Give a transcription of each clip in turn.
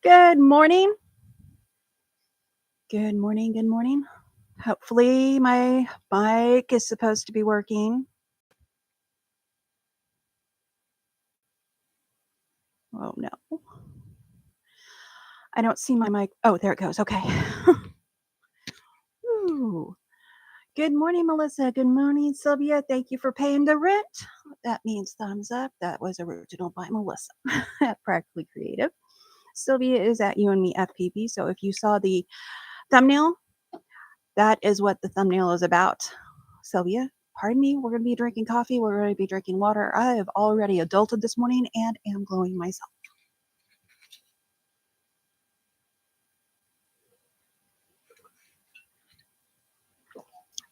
Good morning. Good morning. Good morning. Hopefully, my mic is supposed to be working. Oh, no. I don't see my mic. Oh, there it goes. Okay. Ooh. Good morning, Melissa. Good morning, Sylvia. Thank you for paying the rent. That means thumbs up. That was original by Melissa at Practically Creative. Sylvia is at You and Me FPP. So if you saw the thumbnail, that is what the thumbnail is about. Sylvia, pardon me, we're going to be drinking coffee. We're going to be drinking water. I have already adulted this morning and am glowing myself.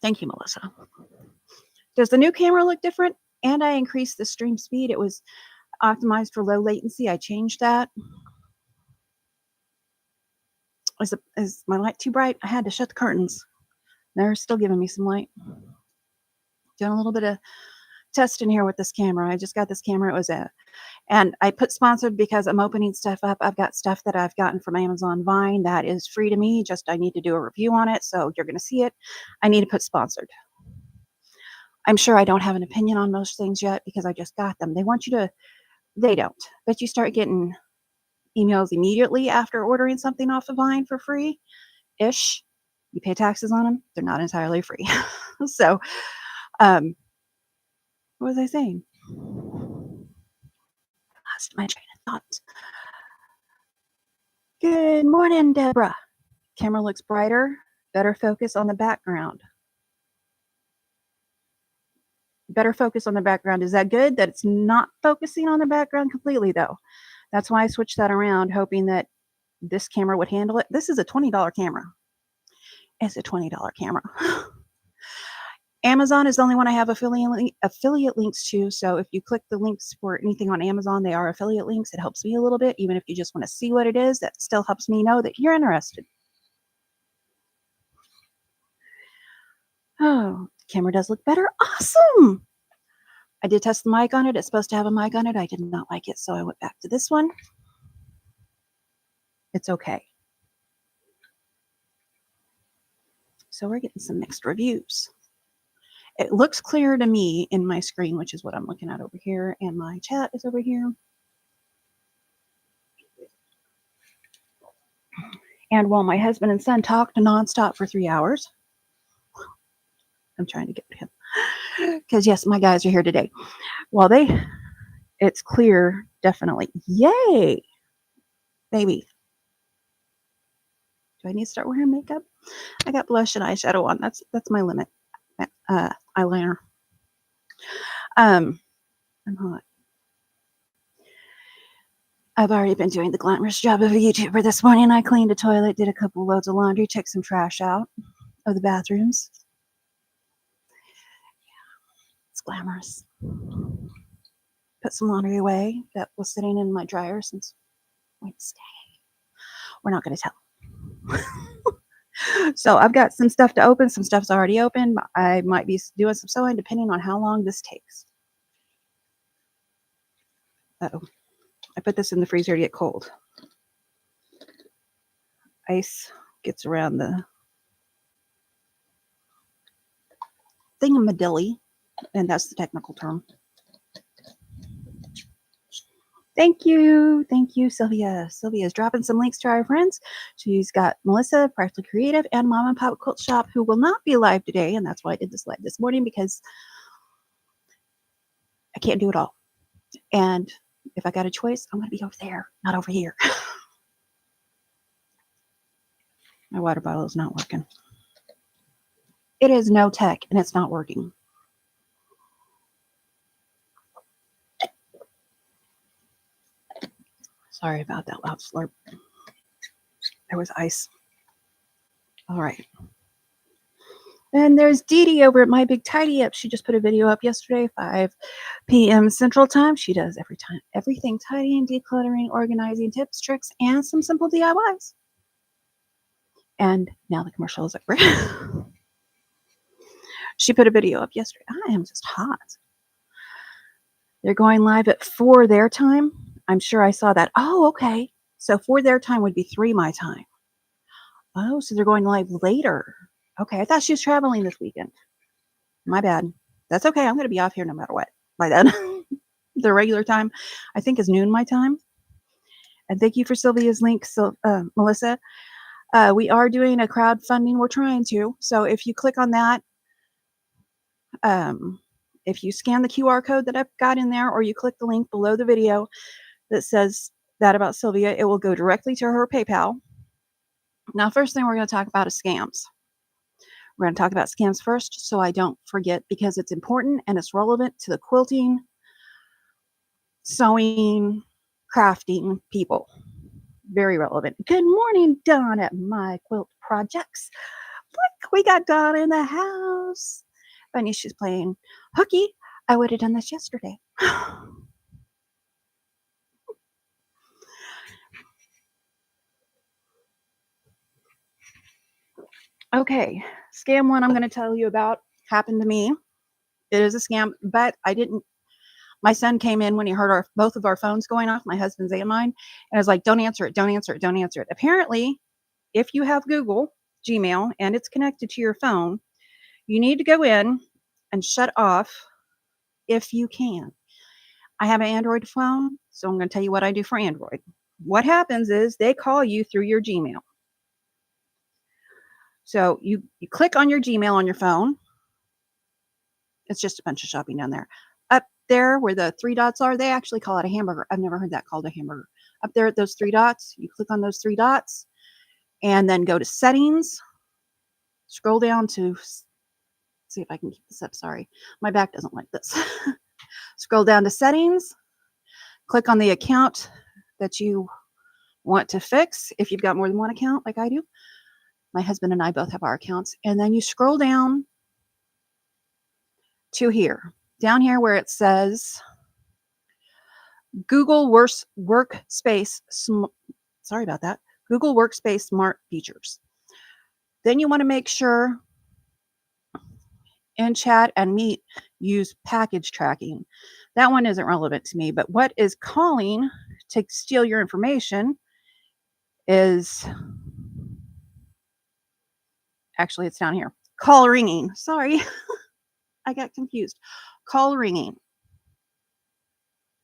Thank you, Melissa. Does the new camera look different? And I increased the stream speed. It was optimized for low latency. I changed that. Is my light too bright? I had to shut the curtains. They're still giving me some light. Doing a little bit of testing here with this camera. I just got this camera. It was and I put sponsored because I'm opening stuff up. I've got stuff that I've gotten from Amazon Vine that is free to me. Just I need to do a review on it. So you're going to see it. I need to put sponsored. I'm sure I don't have an opinion on most things yet because I just got them. They want you to, they don't, but you start getting emails immediately after ordering something off of Vine for free-ish. You pay taxes on them. They're not entirely free. So, what was I saying? Lost my train of thought. Good morning, Deborah. Camera looks brighter. Better focus on the background. Better focus on the background. Is that good? That it's not focusing on the background completely, though. That's why I switched that around, hoping that this camera would handle it. This is a $20 camera. It's a $20 camera. Amazon is the only one I have affiliate links to. So if you click the links for anything on Amazon, they are affiliate links. It helps me a little bit. Even if you just want to see what it is, that still helps me know that you're interested. Oh, the camera does look better. Awesome. I did test the mic on it. It's supposed to have a mic on it. I did not like it, so I went back to this one. It's okay. So we're getting some mixed reviews. It looks clearer to me in my screen, which is what I'm looking at over here, and my chat is over here. And while my husband and son talked nonstop for 3 hours, I'm trying to get him, because yes, my guys are here today. While it's clear, definitely. Yay, baby. Do I need to start wearing makeup? I got blush and eyeshadow on. That's my limit. Eyeliner. I'm hot. I've already been doing the glamorous job of a YouTuber this morning. I cleaned a toilet, did a couple loads of laundry, took some trash out of the bathrooms. Yeah, it's glamorous. Put some laundry away that was sitting in my dryer since Wednesday. We're not going to tell. So I've got some stuff to open. Some stuff's already open. I might be doing some sewing depending on how long this takes. Uh-oh. I put this in the freezer to get cold. Ice gets around the thingamadilly, and that's the technical term. Thank you, Sylvia. Sylvia's dropping some links to our friends. She's got Melissa, Practically Creative, and Mom and Pop Quilt Shop, who will not be live today, and that's why I did this live this morning, because I can't do it all. And if I got a choice, I'm going to be over there, not over here. My water bottle is not working. It is no tech, and it's not working. Sorry about that loud slurp. There was ice. All right. And there's Dee Dee over at My Big Tidy Up. She just put a video up yesterday, 5 p.m. Central Time. She does everything tidying, decluttering, organizing, tips, tricks, and some simple DIYs. And now the commercial is over. She put a video up yesterday. I am just hot. They're going live at 4 their time. I'm sure I saw that. Oh, okay. So 4 their time would be 3 my time. Oh, so they're going live later. Okay, I thought she was traveling this weekend. My bad. That's okay. I'm going to be off here no matter what by then. The regular time, I think, is noon my time. And thank you for Sylvia's link, Melissa. We are doing a crowdfunding. We're trying to. So if you click on that, if you scan the QR code that I've got in there, or you click the link below the video that says that about Sylvia, it will go directly to her PayPal. Now, first thing we're going to talk about is scams. We're going to talk about scams first, so I don't forget, because it's important and it's relevant to the quilting, sewing, crafting people. Very relevant. Good morning, Dawn at My Quilt Projects. Look, we got Dawn in the house. Funny, she's playing hooky. I would have done this yesterday. Okay, scam one I'm going to tell you about happened to me. It is a scam, but I didn't. My son came in when he heard both of our phones going off, my husband's and mine, and I was like, don't answer it, don't answer it, don't answer it. Apparently, if you have Google Gmail and it's connected to your phone, you need to go in and shut off if you can. I have an Android phone, so I'm going to tell you what I do for Android. What happens is they call you through your Gmail. So you click on your Gmail on your phone. It's just a bunch of shopping down there. Up there where the 3 dots are, they actually call it a hamburger. I've never heard that called a hamburger. Up there at those 3 dots, you click on those 3 dots and then go to settings. Scroll down to, see if I can keep this up. Sorry, my back doesn't like this. Scroll down to settings. Click on the account that you want to fix. If you've got more than one account, like I do, my husband and I both have our accounts. And then you scroll down to here, down here where it says Google Workspace. Sorry about that. Google Workspace Smart Features. Then you want to make sure in chat and meet use package tracking. That one isn't relevant to me, but what is calling to steal your information is, actually it's down here, call ringing. Sorry, I got confused. Call ringing.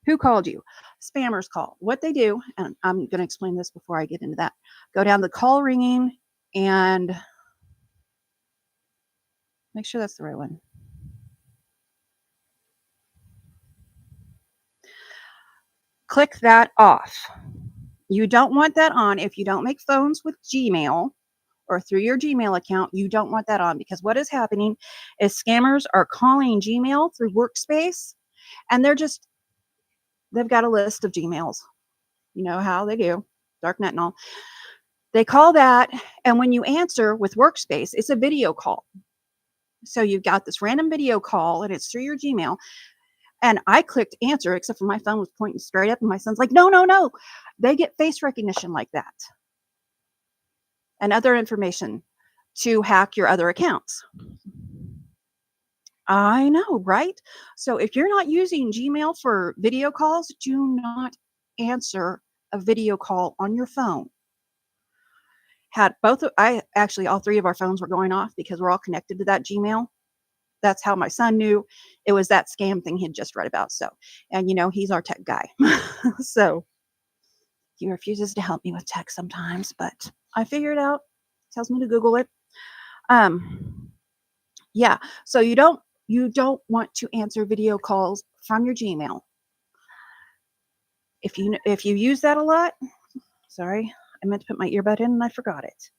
Who called you? Spammers call. What they do, and I'm going to explain this before I get into that. Go down the call ringing and make sure that's the right one. Click that off. You don't want that on if you don't make phones with Gmail or through your Gmail account. You don't want that on, because what is happening is scammers are calling Gmail through Workspace, and they've got a list of Gmails. You know how they do, darknet and all. They call that, and when you answer with Workspace, it's a video call. So you've got this random video call, and it's through your Gmail. And I clicked answer, except for my phone was pointing straight up, and my son's like, no, no, no. They get face recognition like that and other information to hack your other accounts. I know, right? So if you're not using Gmail for video calls, do not answer a video call on your phone. All 3 of our phones were going off because we're all connected to that Gmail. That's how my son knew it was that scam thing he'd just read about. So, and he's our tech guy. So he refuses to help me with tech sometimes, but I figured out, tells me to Google it. Yeah. So you don't want to answer video calls from your Gmail. If you use that a lot, sorry, I meant to put my earbud in and I forgot it.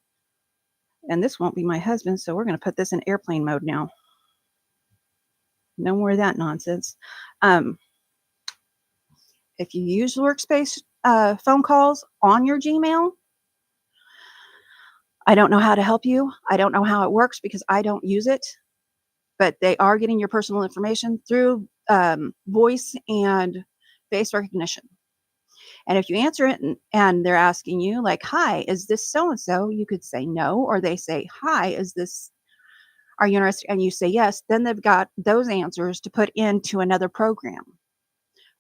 And this won't be my husband, so we're going to put this in airplane mode now. No more of that nonsense. If you use Workspace phone calls on your Gmail, I don't know how to help you. I don't know how it works because I don't use it, but they are getting your personal information through voice and face recognition. And if you answer it and they're asking you like, hi, is this so-and-so? You could say no, or they say, hi, are you interested? And you say yes, then they've got those answers to put into another program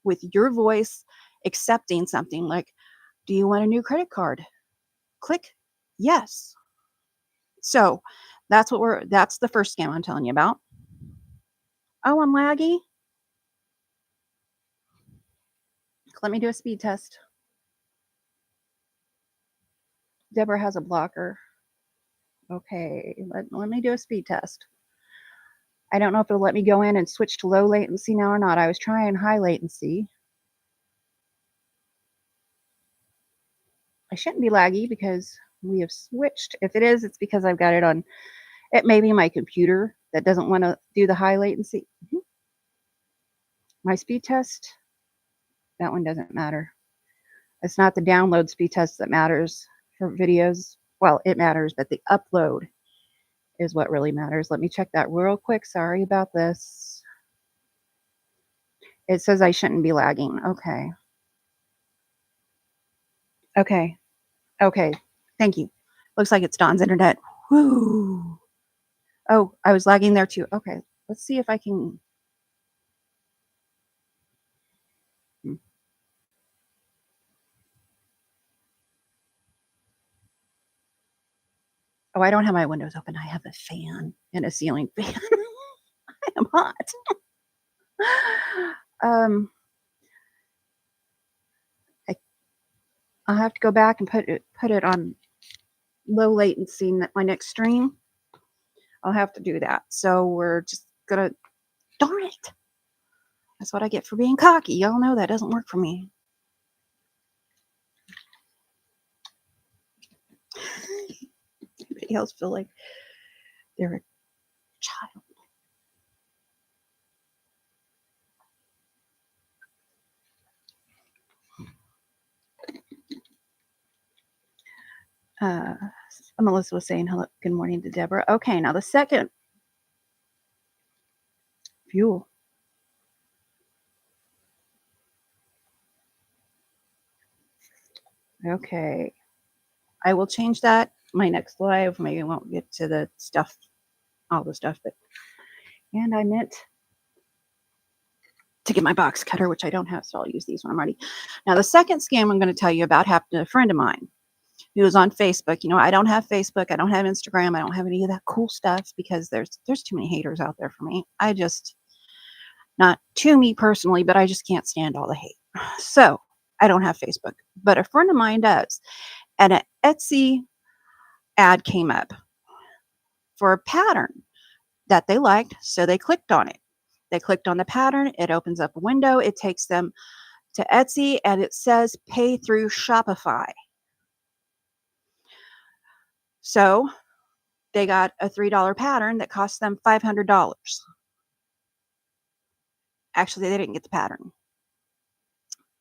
with your voice accepting something like, Do you want a new credit card? Click yes. So that's the first scam I'm telling you about. Oh, I'm laggy. Let me do a speed test. Deborah has a blocker. Okay, let me do a speed test. I don't know if it'll let me go in and switch to low latency now or not. I was trying high latency. I shouldn't be laggy because we have switched. If it is, it's because I've got it on. It may be my computer that doesn't want to do the high latency. My speed test, that one doesn't matter. It's not the download speed test that matters for videos. Well, it matters, but the upload is what really matters. Let me check that real quick. Sorry about this. It says I shouldn't be lagging. Okay. Okay. Okay. Thank you. Looks like it's Dawn's internet. Woo. Oh, I was lagging there too. Okay. Let's see if I can. Oh, I don't have my windows open. I have a fan and a ceiling fan. I am hot. I'll have to go back and put it on low latency in my next stream. I'll have to do that. So we're just gonna. Darn it! That's what I get for being cocky. Y'all know that doesn't work for me. Anybody else feel like they're a child? Melissa was saying hello, good morning to Deborah. Okay, now the second fuel. Okay, I will change that. My next live, maybe I won't get to the stuff, all the stuff, but and I meant to get my box cutter, which I don't have, so I'll use these when I'm ready. Now, the second scam I'm going to tell you about happened to a friend of mine who was on Facebook. You know, I don't have Facebook, I don't have Instagram, I don't have any of that cool stuff because there's too many haters out there for me. I just, not to me personally, but I just can't stand all the hate. So I don't have Facebook, but a friend of mine does. And an Etsy ad came up for a pattern that they liked, so they clicked on it. They clicked on the pattern, it opens up a window, it takes them to Etsy, and it says pay through Shopify. So they got a $3 pattern that cost them $500. Actually, they didn't get the pattern.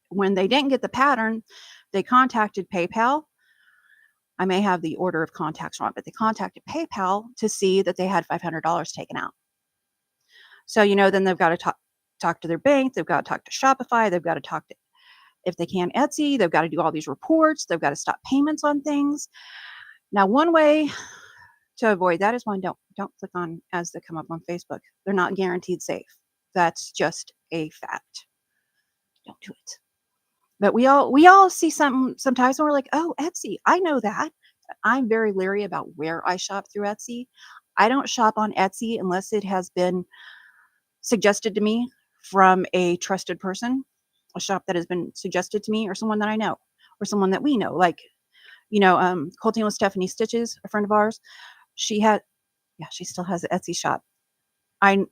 When they didn't get the pattern, they contacted PayPal. I may have the order of contacts wrong, but they contacted PayPal to see that they had $500 taken out. So, you know, then they've got to talk to their bank, they've got to talk to Shopify, they've got to talk to, if they can, Etsy, they've got to do all these reports, they've got to stop payments on things. Now, one way to avoid that is one, don't click on ads that come up on Facebook. They're not guaranteed safe. That's just a fact. Don't do it. But we all see something sometimes and we're like, oh, Etsy, I know that. I'm very leery about where I shop through Etsy. I don't shop on Etsy unless it has been suggested to me from a trusted person, a shop that has been suggested to me, or someone that I know, or someone that we know. Like, you know, Quilting with Stephanie Stitches, a friend of ours. She still has an Etsy shop. I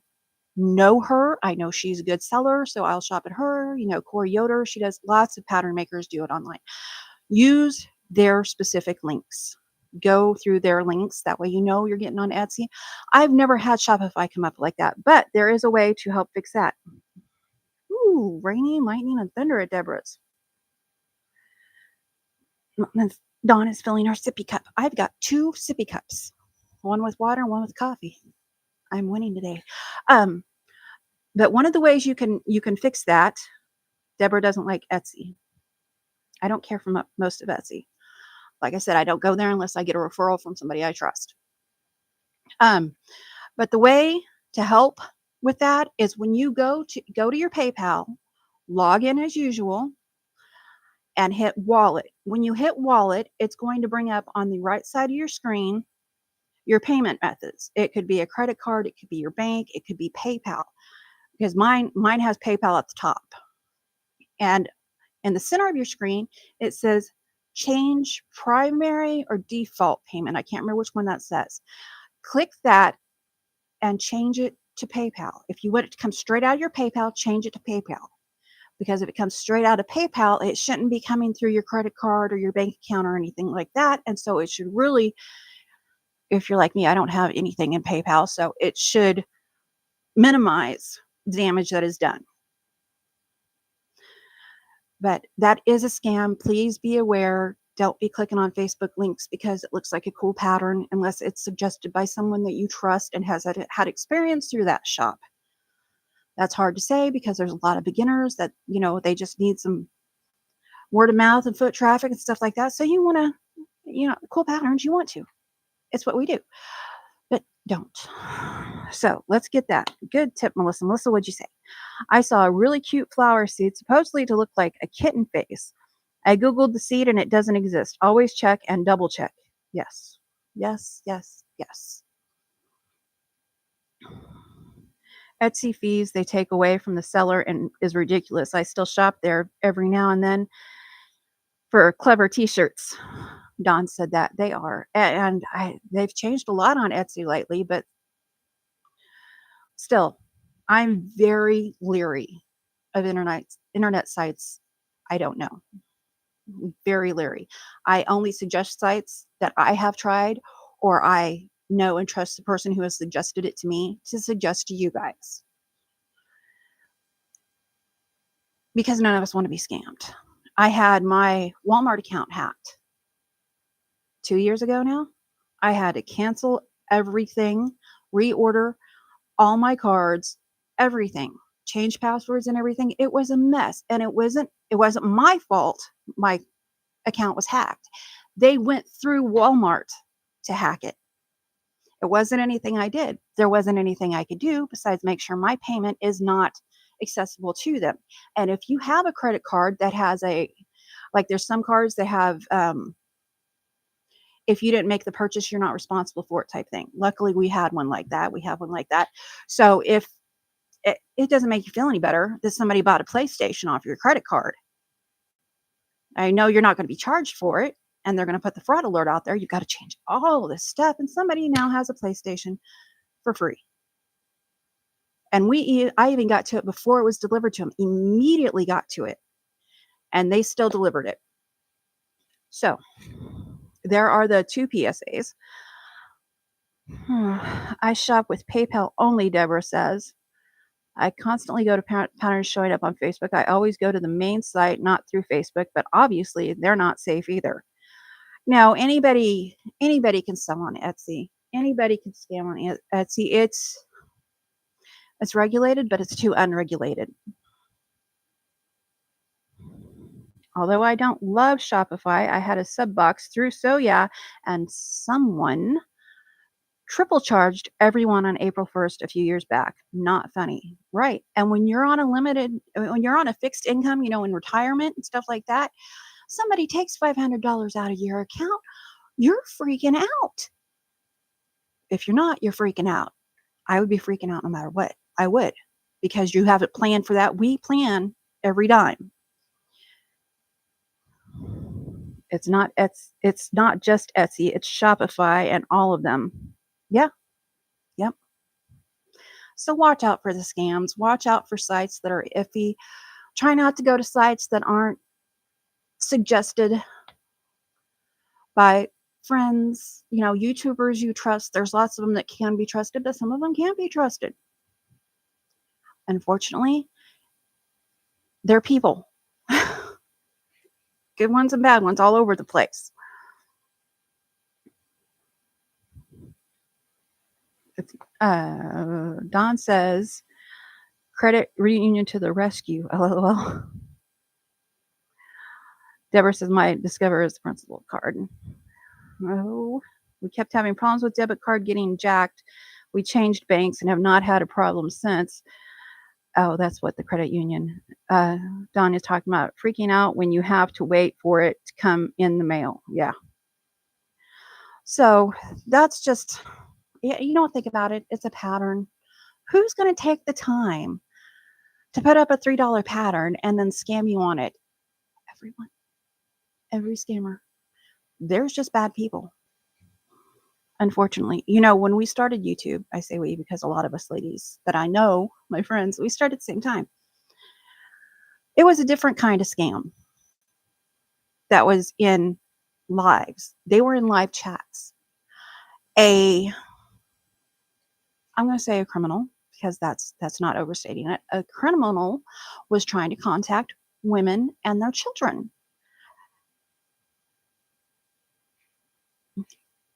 know her. I know she's a good seller, so I'll shop at her. You know, Corey Yoder, she does, lots of pattern makers do it online. Use their specific links. Go through their links. That way you know you're getting on Etsy. I've never had Shopify come up like that, but there is a way to help fix that. Ooh, raining, lightning, and thunder at Deborah's. Dawn is filling her sippy cup. I've got 2 sippy cups, one with water and one with coffee. I'm winning today. But one of the ways you can fix that, Deborah doesn't like Etsy. I don't care for most of Etsy. Like I said, I don't go there unless I get a referral from somebody I trust. But the way to help with that is when you go to your PayPal, log in as usual, and hit wallet. When you hit wallet, it's going to bring up on the right side of your screen your payment methods. It could be a credit card, it could be your bank, it could be PayPal. Because mine has PayPal at the top. And in the center of your screen, it says change primary or default payment. I can't remember which one that says. Click that and change it to PayPal. If you want it to come straight out of your PayPal, change it to PayPal. Because if it comes straight out of PayPal, it shouldn't be coming through your credit card or your bank account or anything like that. And so it should really, if you're like me, I don't have anything in PayPal, so it should minimize the damage that is done. But that is a scam. Please be aware. Don't be clicking on Facebook links because it looks like a cool pattern unless it's suggested by someone that you trust and has had experience through that shop. That's hard to say because there's a lot of beginners that, they just need some word of mouth and foot traffic and stuff like that. So you want to, cool patterns, you want to. It's what we do. But don't. So let's get that. Good tip, Melissa. Melissa, what'd you say? I saw a really cute flower seed, supposedly to look like a kitten face. I Googled the seed and it doesn't exist. Always check and double check. Yes. Yes, yes, yes. Etsy fees they take away from the seller and is ridiculous. I still shop there every now and then for clever t-shirts. Don said that they are. And they've changed a lot on Etsy lately, but still, I'm very leery of internet sites I don't know. Very leery. I only suggest sites that I have tried or I know and trust the person who has suggested it to me to suggest to you guys. Because none of us want to be scammed. I had my Walmart account hacked 2 years ago now. I had to cancel everything, reorder all my cards, everything, change passwords and everything. It was a mess, and it wasn't my fault. My account was hacked. They went through Walmart to hack it. It wasn't anything I did. There wasn't anything I could do besides make sure my payment is not accessible to them. And if you have a credit card that has there's some cards that have, if you didn't make the purchase, you're not responsible for it type thing. Luckily, we had one like that. We have one like that. So if it doesn't make you feel any better that somebody bought a PlayStation off your credit card, I know you're not going to be charged for it, and they're going to put the fraud alert out there. You've got to change all this stuff, and somebody now has a PlayStation for free. And I even got to it before it was delivered to them. Immediately got to it, and they still delivered it. So there are the 2 PSAs. I shop with PayPal only, Deborah says. I constantly go to patterns showing up on Facebook. I always go to the main site, not through Facebook, but obviously they're not safe either. Now, anybody can sell on Etsy. Anybody can scam on Etsy. It's regulated, but it's too unregulated. Although I don't love Shopify, I had a sub box through Soya, and someone triple charged everyone on April 1st a few years back. Not funny. Right. And when you're on a fixed income, in retirement and stuff like that, somebody takes $500 out of your account, you're freaking out. If you're not, you're freaking out. I would be freaking out no matter what. I would, because you haven't planned for that. We plan every dime. It's not just Etsy, it's Shopify and all of them. Yeah. Yep. So watch out for the scams. Watch out for sites that are iffy. Try not to go to sites that aren't suggested by friends, YouTubers you trust. There's lots of them that can be trusted, but some of them can't be trusted. Unfortunately, they're people. Good ones and bad ones all over the place. Don says, credit reunion to the rescue. LOL. Deborah says, my Discover is the principal card. Oh, we kept having problems with debit card getting jacked. We changed banks and have not had a problem since. Oh, that's what the credit union. Don is talking about freaking out when you have to wait for it to come in the mail. Yeah. So that's just, you don't think about it. It's a pattern. Who's going to take the time to put up a $3 pattern and then scam you on it? Everyone, every scammer. There's just bad people. Unfortunately, when we started YouTube, I say we because a lot of us ladies that I know, my friends, we started at the same time. It was a different kind of scam that was in lives. They were in live chats. I'm going to say a criminal because that's not overstating it. A criminal was trying to contact women and their children.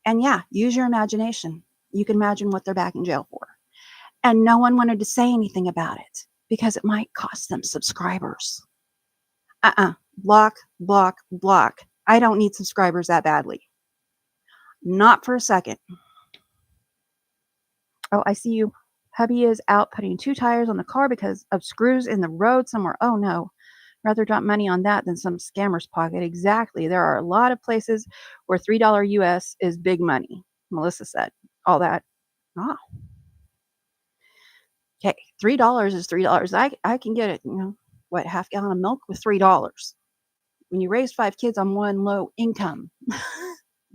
And yeah, use your imagination. You can imagine what they're back in jail for. And no one wanted to say anything about it because it might cost them subscribers. Block, block, block. I don't need subscribers that badly. Not for a second. Oh, I see you. Hubby is out putting 2 tires on the car because of screws in the road somewhere. Oh no. Rather drop money on that than some scammer's pocket. Exactly. There are a lot of places where $3 US is big money. Melissa said. All that. Oh. Okay. $3 is $3. I can get it. Half gallon of milk with $3. When you raise 5 kids on one low income,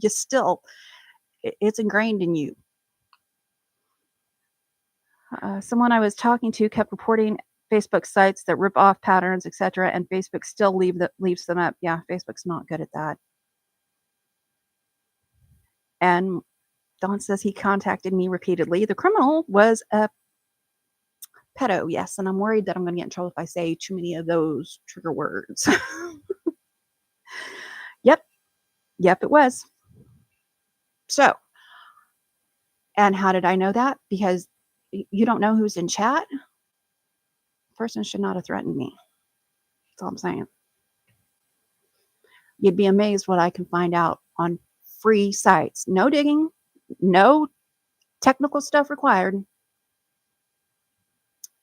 it's ingrained in you. Someone I was talking to kept reporting Facebook sites that rip off patterns, etc., and Facebook still leaves them up. Yeah, Facebook's not good at that. And Don says he contacted me repeatedly. The criminal was a pedo, yes, and I'm worried that I'm going to get in trouble if I say too many of those trigger words. Yep, it was. So, and how did I know that? Because you don't know who's in chat. The person should not have threatened me. That's all I'm saying. You'd be amazed what I can find out on free sites. No digging, no technical stuff required.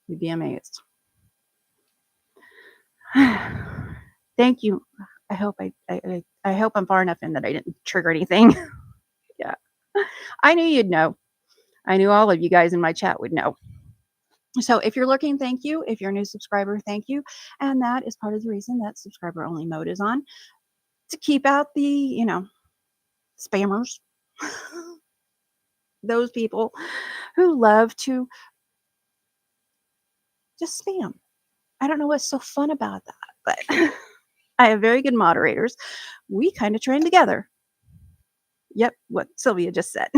You'd be amazed. Thank you. I hope I hope I'm far enough in that I didn't trigger anything. Yeah. I knew you'd know. I knew all of you guys in my chat would know. So if you're looking, thank you. If you're a new subscriber, thank you. And that is part of the reason that subscriber only mode is on, to keep out the, spammers. Those people who love to just spam. I don't know what's so fun about that, but I have very good moderators. We kind of train together. Yep, what Sylvia just said.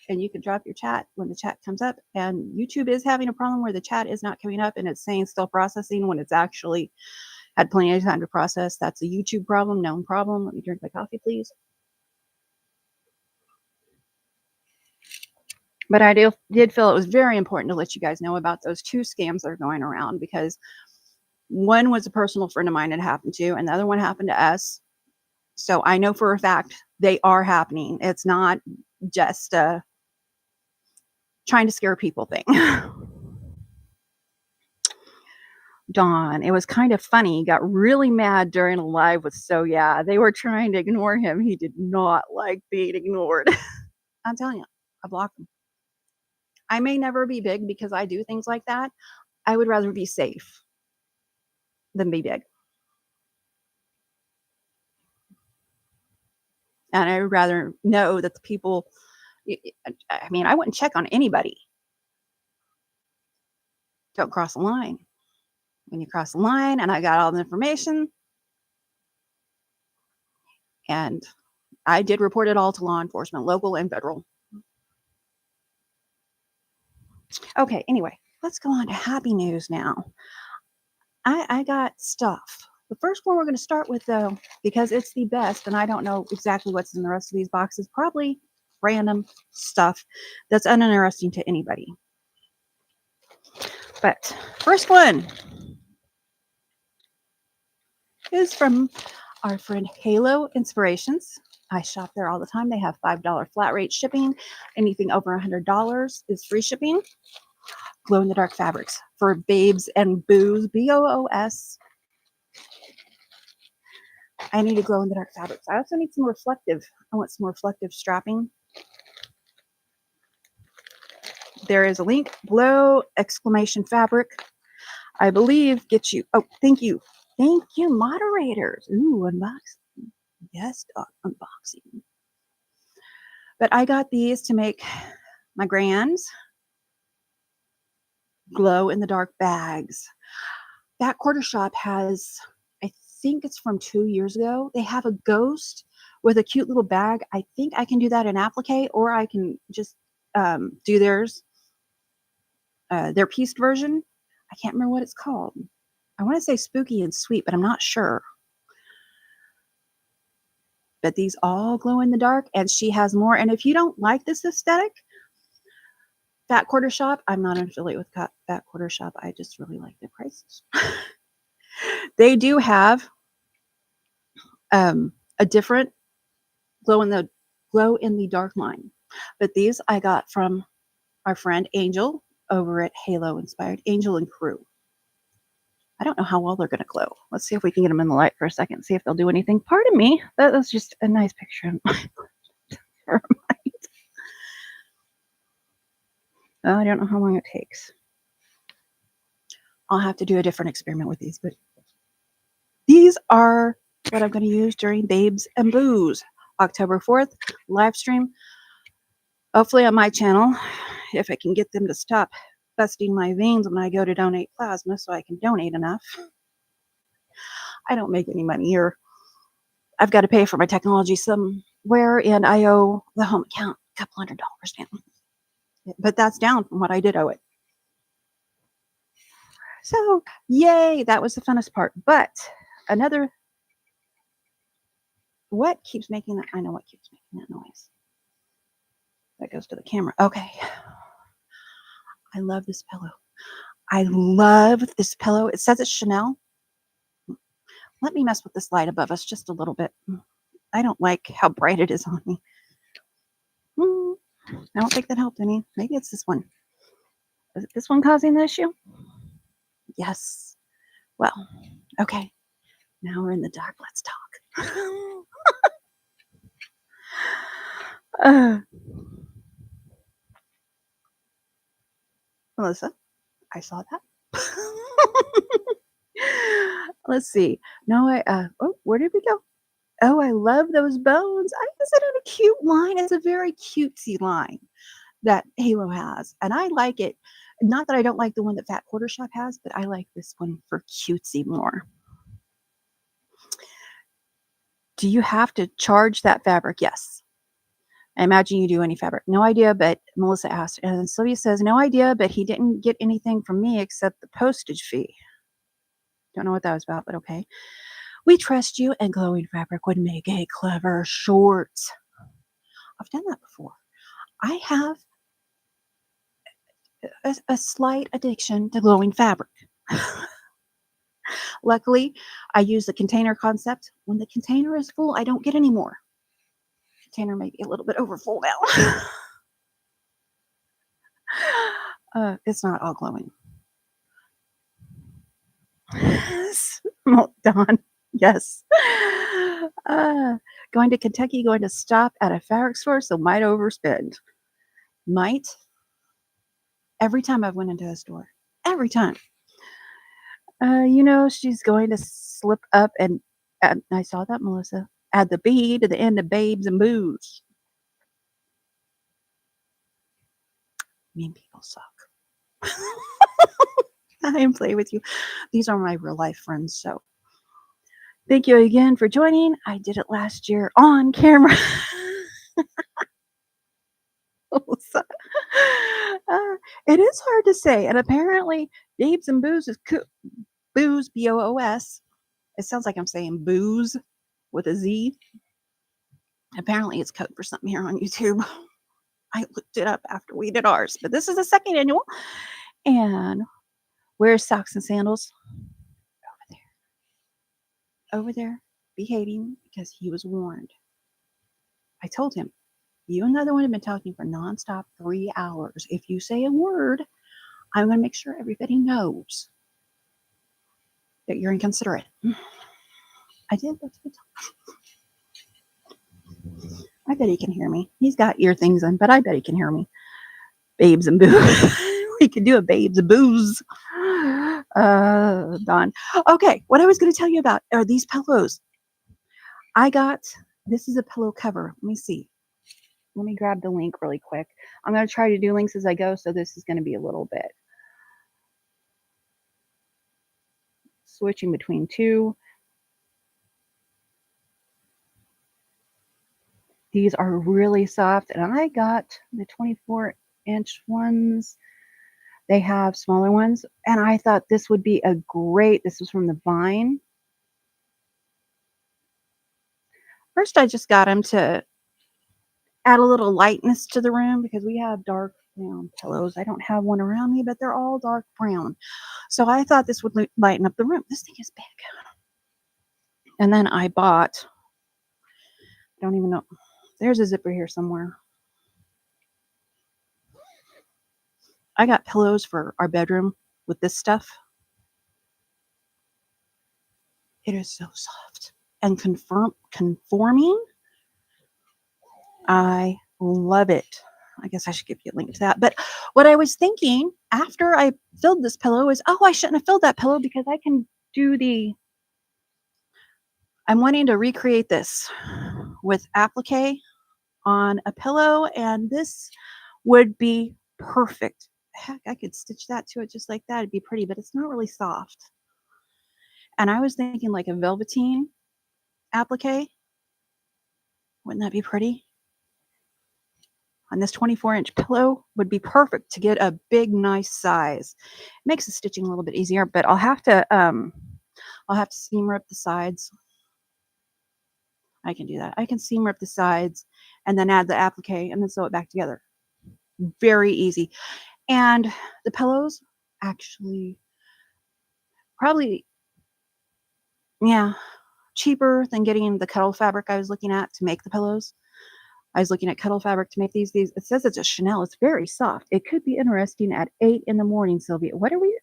And you can drop your chat when the chat comes up. And YouTube is having a problem where the chat is not coming up and it's saying still processing when it's actually had plenty of time to process. That's a YouTube problem, known problem. Let me drink my coffee, please. But I did feel it was very important to let you guys know about those 2 scams that are going around, because one was a personal friend of mine it happened to, and the other one happened to us. So I know for a fact they are happening. It's not just a trying to scare people thing. Dawn, it was kind of funny. He got really mad during a live with yeah. They were trying to ignore him. He did not like being ignored. I'm telling you, I blocked him. I may never be big because I do things like that. I would rather be safe than be big. And I would rather know that the people, I mean, I wouldn't check on anybody. Don't cross the line. When you cross the line and I got all the information, and I did report it all to law enforcement, local and federal. Okay, anyway, let's go on to happy news now. I got stuff. The first one we're going to start with, though, because it's the best, and I don't know exactly what's in the rest of these boxes, probably random stuff that's uninteresting to anybody. But first one is from our friend Halo Inspirations. I shop there all the time. They have $5 flat rate shipping. Anything over $100 is free shipping. glow in the dark fabrics for babes and boos, BOOS. I need a glow in the dark fabrics. I also need some reflective. I want some reflective strapping. There is a link below, exclamation fabric. I believe get you. Oh, thank you. Thank you, moderators. Ooh, unboxing. Yes, unboxing. But I got these to make my grands glow in the dark bags. That quarter shop has, I think it's from 2 years ago. They have a ghost with a cute little bag. I think I can do that in applique, or I can just do theirs, their pieced version. I can't remember what it's called. I want to say spooky and sweet, but I'm not sure. But these all glow in the dark, and she has more. And if you don't like this aesthetic, Fat Quarter Shop, I'm not an affiliate with Fat Quarter Shop. I just really like their prices. They do have a different glow in the dark line, but these I got from our friend Angel over at Halo Inspired, Angel and Crew. I don't know how well they're going to glow. Let's see if we can get them in the light for a second, see if they'll do anything. Pardon me, that was just a nice picture of my I don't know how long it takes. I'll have to do a different experiment with these, but these are what I'm going to use during Babes and Booze, October 4th, live stream. Hopefully on my channel, if I can get them to stop busting my veins when I go to donate plasma so I can donate enough. I don't make any money here. I've got to pay for my technology somewhere, and I owe the home account a couple $100 now. But that's down from what I did owe it. So, yay, that was the funnest part. But what keeps making that? I know what keeps making that noise. That goes to the camera. Okay. I love this pillow. I love this pillow. It says it's Chanel. Let me mess with this light above us just a little bit. I don't like how bright it is on me. I don't think that helped any. Maybe it's this one. Is it this one causing the issue? Yes. Well, okay. Now we're in the dark. Let's talk. Melissa, I saw that. Let's see. No, where did we go? Oh, I love those bones. I consider it a cute line. It's a very cutesy line that Halo has, and I like it. Not that I don't like the one that Fat Quarter Shop has, but I like this one for cutesy more. Do you have to charge that fabric? Yes. I imagine you do any fabric. No idea, but Melissa asked. And Sylvia says, no idea, but he didn't get anything from me except the postage fee. Don't know what that was about, but okay. We trust you, and glowing fabric would make a clever short. I've done that before. I have a slight addiction to glowing fabric. Luckily, I use the container concept. When the container is full, I don't get any more. Container may be a little bit over full now. It's not all glowing. Dawn, yes. Going to Kentucky, going to stop at a fabric store, so might overspend. Might. Every time I've went into a store. Every time. She's going to slip up and I saw that, Melissa. Add the B to the end of Babes and Booze. Mean people suck. I am playing with you. These are my real life friends, so thank you again for joining. I did it last year on camera. It is hard to say, and apparently Babes and Booze is booze, BOOS. It sounds like I'm saying booze with a Z. Apparently it's code for something here on YouTube. I looked it up after we did ours, but this is the second annual. And where's Socks and Sandals? Over there, behaving because he was warned. I told him, you and the other one have been talking for nonstop 3 hours. If you say a word, I'm going to make sure everybody knows that you're inconsiderate. I did. I bet he can hear me. He's got ear things in, but I bet he can hear me. Babes and booze. We could do a babes and booze. Don. Okay, what I was going to tell you about are these pillows. This is a pillow cover. Let me see. Let me grab the link really quick. I'm going to try to do links as I go, so this is going to be a little bit switching between two. These are really soft, and I got the 24-inch ones. They have smaller ones, and I thought this would be this was from the Vine. First, I just got them to add a little lightness to the room because we have dark brown pillows. I don't have one around me, but they're all dark brown. So I thought this would lighten up the room. This thing is big. And then I bought, I don't even know, there's a zipper here somewhere. I got pillows for our bedroom with this stuff. It is so soft and conforming. I love it. I guess I should give you a link to that. But what I was thinking after I filled this pillow is, I shouldn't have filled that pillow because I can do I'm wanting to recreate this with applique on a pillow, and this would be perfect. Heck, I could stitch that to it just like that. It'd be pretty, but it's not really soft. And I was thinking like a velveteen applique. Wouldn't that be pretty? On this 24-inch pillow would be perfect to get a big, nice size. It makes the stitching a little bit easier, but I'll have to seam rip the sides. I can do that. I can seam rip the sides and then add the applique and then sew it back together. Very easy. And the pillows, actually, probably, cheaper than getting the cuddle fabric I was looking at to make the pillows. I was looking at cuddle fabric to make these. It says it's a Chanel. It's very soft. It could be interesting at 8 in the morning, Sylvia. We're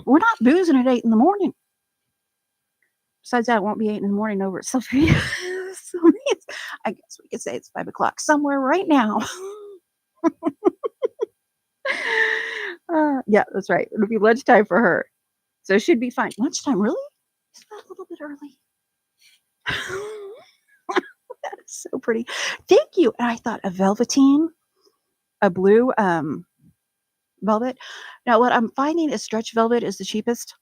not boozing at 8 in the morning. Besides that, it won't be 8 in the morning over at Sylvia. I guess we could say it's 5 o'clock somewhere right now. Yeah, that's right. It'll be lunchtime for her. So it should be fine. Lunchtime, really? Isn't that a little bit early? That is so pretty. Thank you. And I thought a velveteen, a blue velvet. Now, what I'm finding is stretch velvet is the cheapest.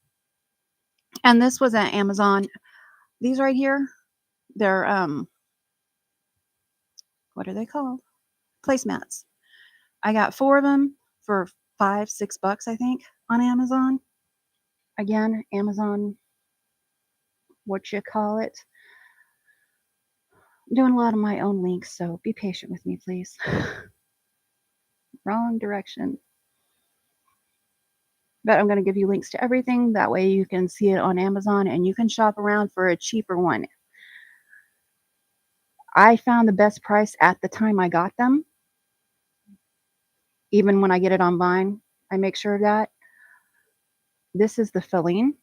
And this was at Amazon. These right here, they're, what are they called? Placemats. I got 4 of them for $5-6, I think, on Amazon. Again, Amazon, what you call it. I'm doing a lot of my own links, so be patient with me, please. Wrong direction. But I'm going to give you links to everything. That way you can see it on Amazon and you can shop around for a cheaper one. I found the best price at the time I got them. Even when I get it on Vine, I make sure of that. This is the filling.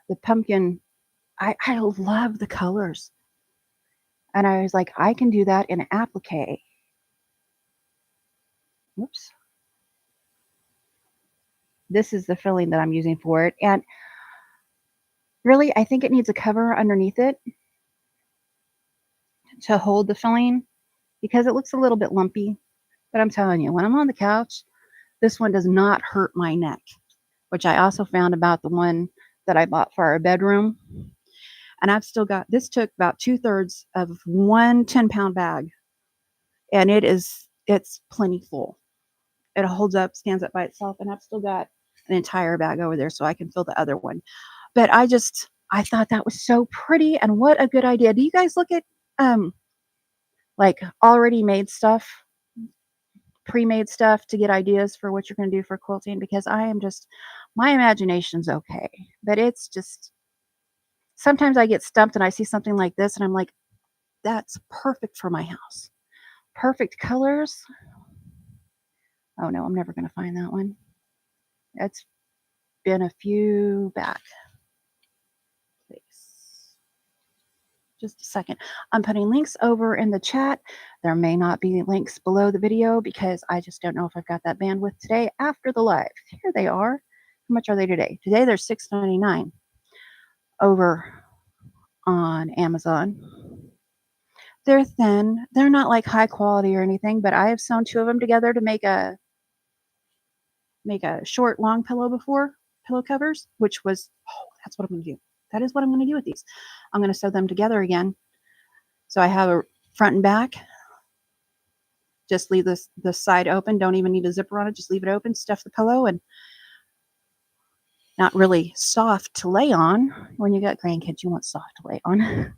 The pumpkin, I love the colors. And I was like, I can do that in applique. Whoops. This is the filling that I'm using for it. And really, I think it needs a cover underneath it to hold the filling because it looks a little bit lumpy. But I'm telling you, when I'm on the couch, this one does not hurt my neck, which I also found about the one that I bought for our bedroom. And I've still got, this took about 2/3 of one 10-pound bag. And it's plenty full. It holds up, stands up by itself. And I've still got an entire bag over there so I can fill the other one. But I thought that was so pretty. And what a good idea. Do you guys look at like already made stuff, pre-made stuff to get ideas for what you're going to do for quilting? Because my imagination's okay, but it's just, sometimes I get stumped and I see something like this and I'm like, that's perfect for my house. Perfect colors. Oh no, I'm never going to find that one. It's been a few back. Please. Just a second. I'm putting links over in the chat. There may not be links below the video because I just don't know if I've got that bandwidth today after the live. Here they are. How much are they today? Today they're $6.99 over on Amazon. They're thin. They're not like high quality or anything, but I have sewn 2 of them together to make a short long pillow covers, which was, that's what I'm going to do. That is what I'm going to do with these. I'm going to sew them together again. So I have a front and back. Just leave the side open. Don't even need a zipper on it. Just leave it open. Stuff the pillow, and not really soft to lay on. When you got grandkids, you want soft to lay on.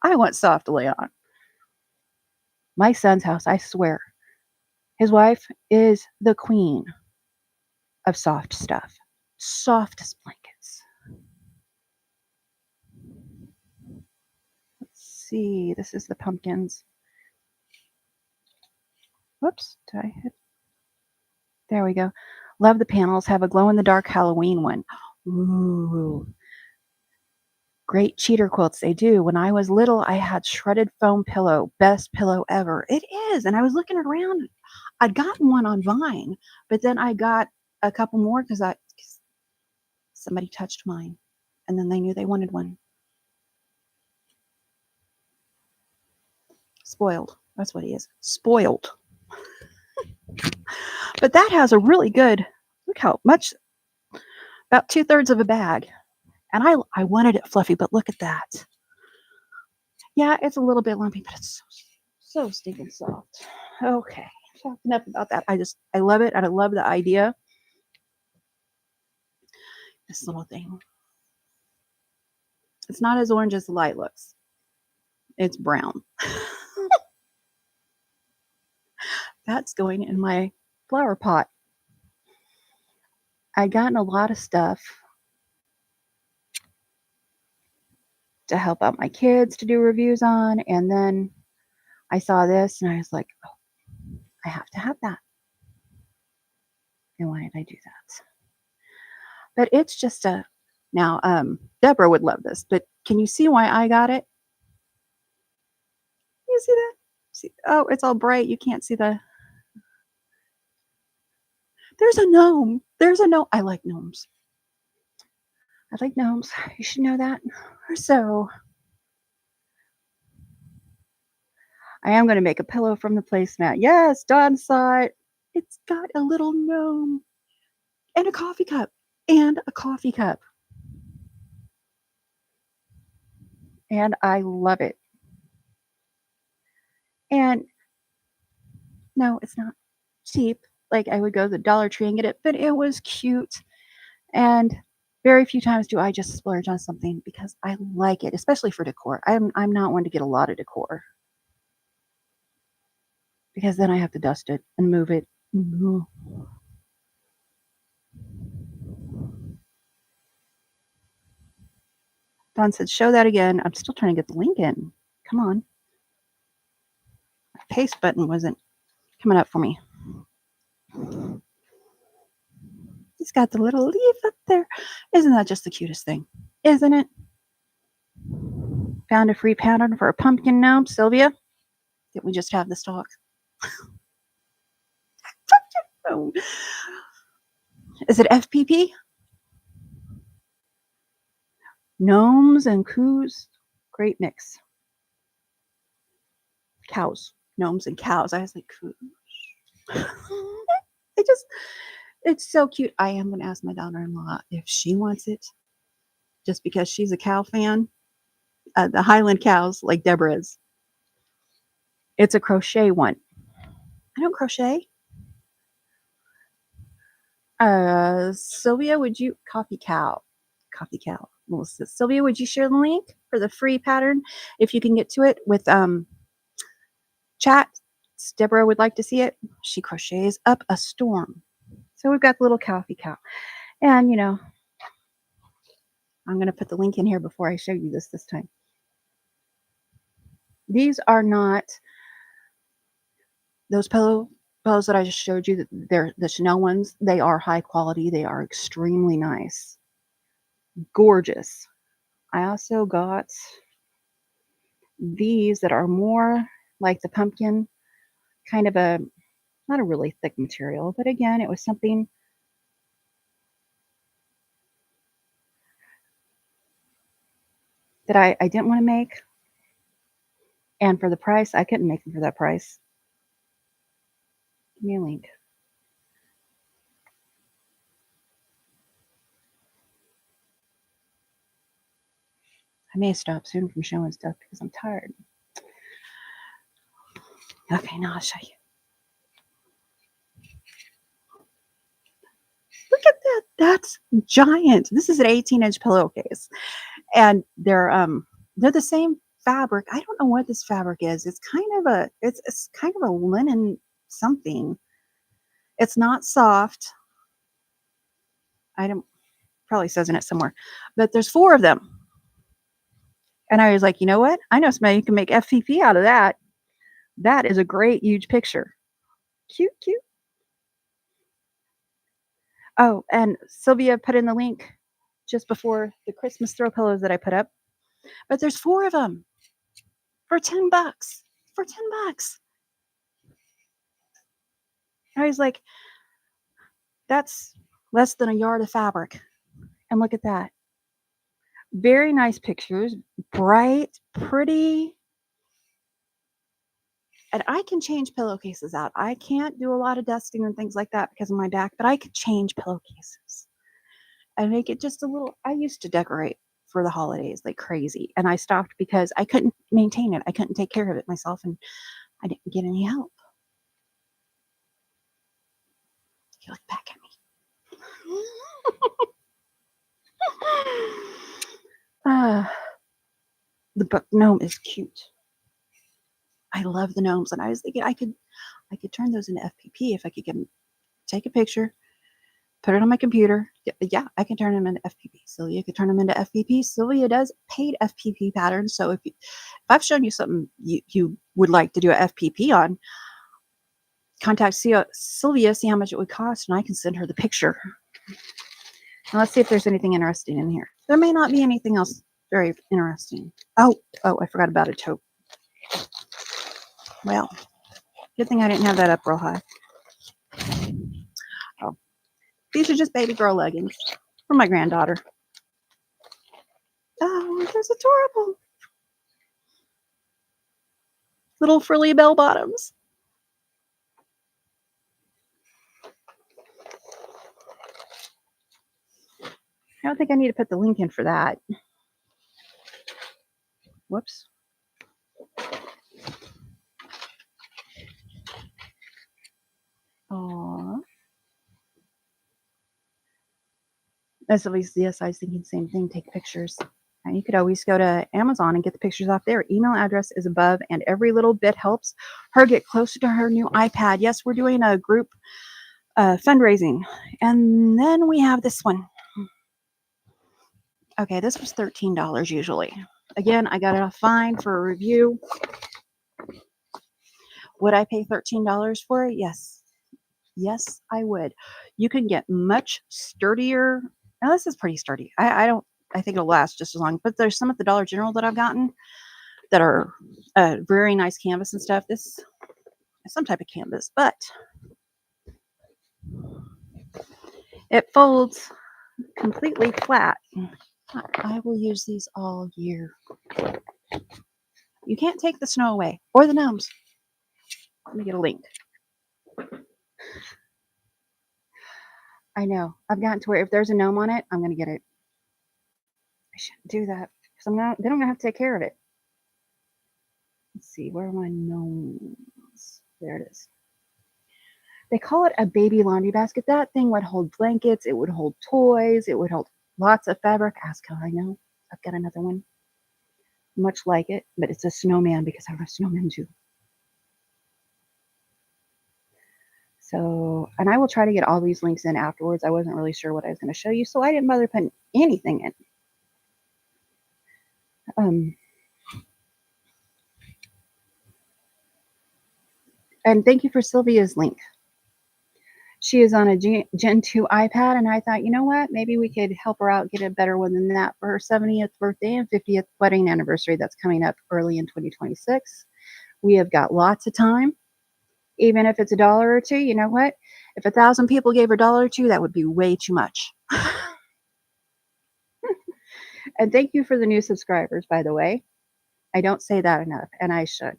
I want soft to lay on. My son's house, I swear, his wife is the queen of soft stuff. Softest blankets. Let's see. This is the pumpkins. Whoops. Did I hit? There we go. Love the panels. Have a glow-in-the-dark Halloween one. Ooh. Great cheater quilts. They do. When I was little, I had shredded foam pillow. Best pillow ever. It is. And I was looking around. I'd gotten one on Vine, but then I got a couple more because somebody touched mine. And then they knew they wanted one. Spoiled. That's what he is. Spoiled. But that has a really good, look how much, about 2/3 of a bag. And I wanted it fluffy, but look at that. Yeah, it's a little bit lumpy, but it's so stinking soft. Okay, enough about that. I love it, and I love the idea. This little thing. It's not as orange as the light looks. It's brown. That's going in my flower pot. I'd gotten a lot of stuff to help out my kids to do reviews on, and then I saw this and I was like, oh, I have to have that. And why did I do that? But it's just now Deborah would love this, but can you see why I got it? You see that? See, oh, it's all bright. You can't see the. There's a gnome. There's a gnome. I like gnomes. I like gnomes. You should know that. So I am going to make a pillow from the placemat. Yes, Dawn saw it. It's got a little gnome and a coffee cup. And a coffee cup. And I love it. And no, it's not cheap. Like I would go to the Dollar Tree and get it, but it was cute. And very few times do I just splurge on something because I like it, especially for decor. I'm not one to get a lot of decor because then I have to dust it and move it. Don said, show that again. I'm still trying to get the link in. Come on. My paste button wasn't coming up for me. He's got the little leaf up there. Isn't that just the cutest thing? Isn't it? Found a free pattern for a pumpkin gnome. Sylvia, did we just have the stock? Is it FPP? Gnomes and coos. Great mix. Cows. Gnomes and cows. I was like, coos. It's so cute. I am going to ask my daughter-in-law if she wants it, just because she's a cow fan. The Highland cows, like Deborah is. It's a crochet one. I don't crochet. Sylvia, would you copy cow? Melissa. Sylvia, would you share the link for the free pattern if you can get to it with chat? Deborah would like to see it. She crochets up a storm. So we've got the little coffee cow. And, you know, I'm going to put the link in here before I show you this time. These are not those pillow pillows that I just showed you, they're the Chanel ones. They are high quality. They are extremely nice. Gorgeous. I also got these that are more like the pumpkin, kind of a, not a really thick material, but again, it was something that I didn't want to make. And for the price, I couldn't make them for that price. Give me a link. I may stop soon from showing stuff because I'm tired. Okay, now I'll show you. Look at that. That's giant. This is an 18-inch pillowcase. And they're the same fabric. I don't know what this fabric is. It's kind of a linen something. It's not soft. I don't, probably says in it somewhere. But there's 4 of them. And I was like, you know what? I know somebody who can make FPP out of that. That is a great, huge picture. Cute, cute. Oh, and Sylvia put in the link just before the Christmas throw pillows that I put up. But there's 4 of them for $10. For $10. I was like, that's less than a yard of fabric. And look at that. Very nice pictures. Bright, pretty. And I can change pillowcases out. I can't do a lot of dusting and things like that because of my back, but I could change pillowcases and make it just a little. I used to decorate for the holidays like crazy, and I stopped because I couldn't maintain it. I couldn't take care of it myself, and I didn't get any help. You look back at me. The book gnome is cute. I love the gnomes, and I was thinking I could turn those into FPP if I could take a picture, put it on my computer. Yeah, I can turn them into FPP. Sylvia could turn them into FPP. Sylvia does paid FPP patterns. So if I've shown you something you would like to do a FPP on, contact Sylvia, see how much it would cost, and I can send her the picture. Now let's see if there's anything interesting in here. There may not be anything else very interesting. Oh, I forgot about a taupe. Well, good thing I didn't have that up real high. Oh, these are just baby girl leggings for my granddaughter. Oh, there's adorable little frilly bell bottoms. I don't think I need to put the link in for that. Whoops. Aww. That's at least, yes, I was thinking the same thing. Take pictures. And you could always go to Amazon and get the pictures off there. Email address is above, and every little bit helps her get closer to her new iPad. Yes, we're doing a group fundraising. And then we have this one. Okay, this was $13 usually. Again, I got it off fine for a review. Would I pay $13 for it? Yes. Yes, I would. You can get much sturdier. Now, this is pretty sturdy. I think it'll last just as long. But there's some at the Dollar General that I've gotten that are very nice canvas and stuff. This is some type of canvas, but it folds completely flat. I will use these all year. You can't take the snow away or the gnomes. Let me get a link. I know. I've gotten to where if there's a gnome on it, I'm going to get it. I shouldn't do that because then I'm going to have to take care of it. Let's see. Where are my gnomes? There it is. They call it a baby laundry basket. That thing would hold blankets. It would hold toys. It would hold lots of fabric. Ask how I know. I've got another one much like it, but it's a snowman because I have a snowman too. So, and I will try to get all these links in afterwards. I wasn't really sure what I was going to show you, so I didn't bother putting anything in. And thank you for Sylvia's link. She is on a Gen 2 iPad, and I thought, you know what? Maybe we could help her out, get a better one than that for her 70th birthday and 50th wedding anniversary that's coming up early in 2026. We have got lots of time. Even if it's $1 or $2, you know what? If 1,000 people gave her $1 or $2, that would be way too much. And thank you for the new subscribers, by the way. I don't say that enough, and I should.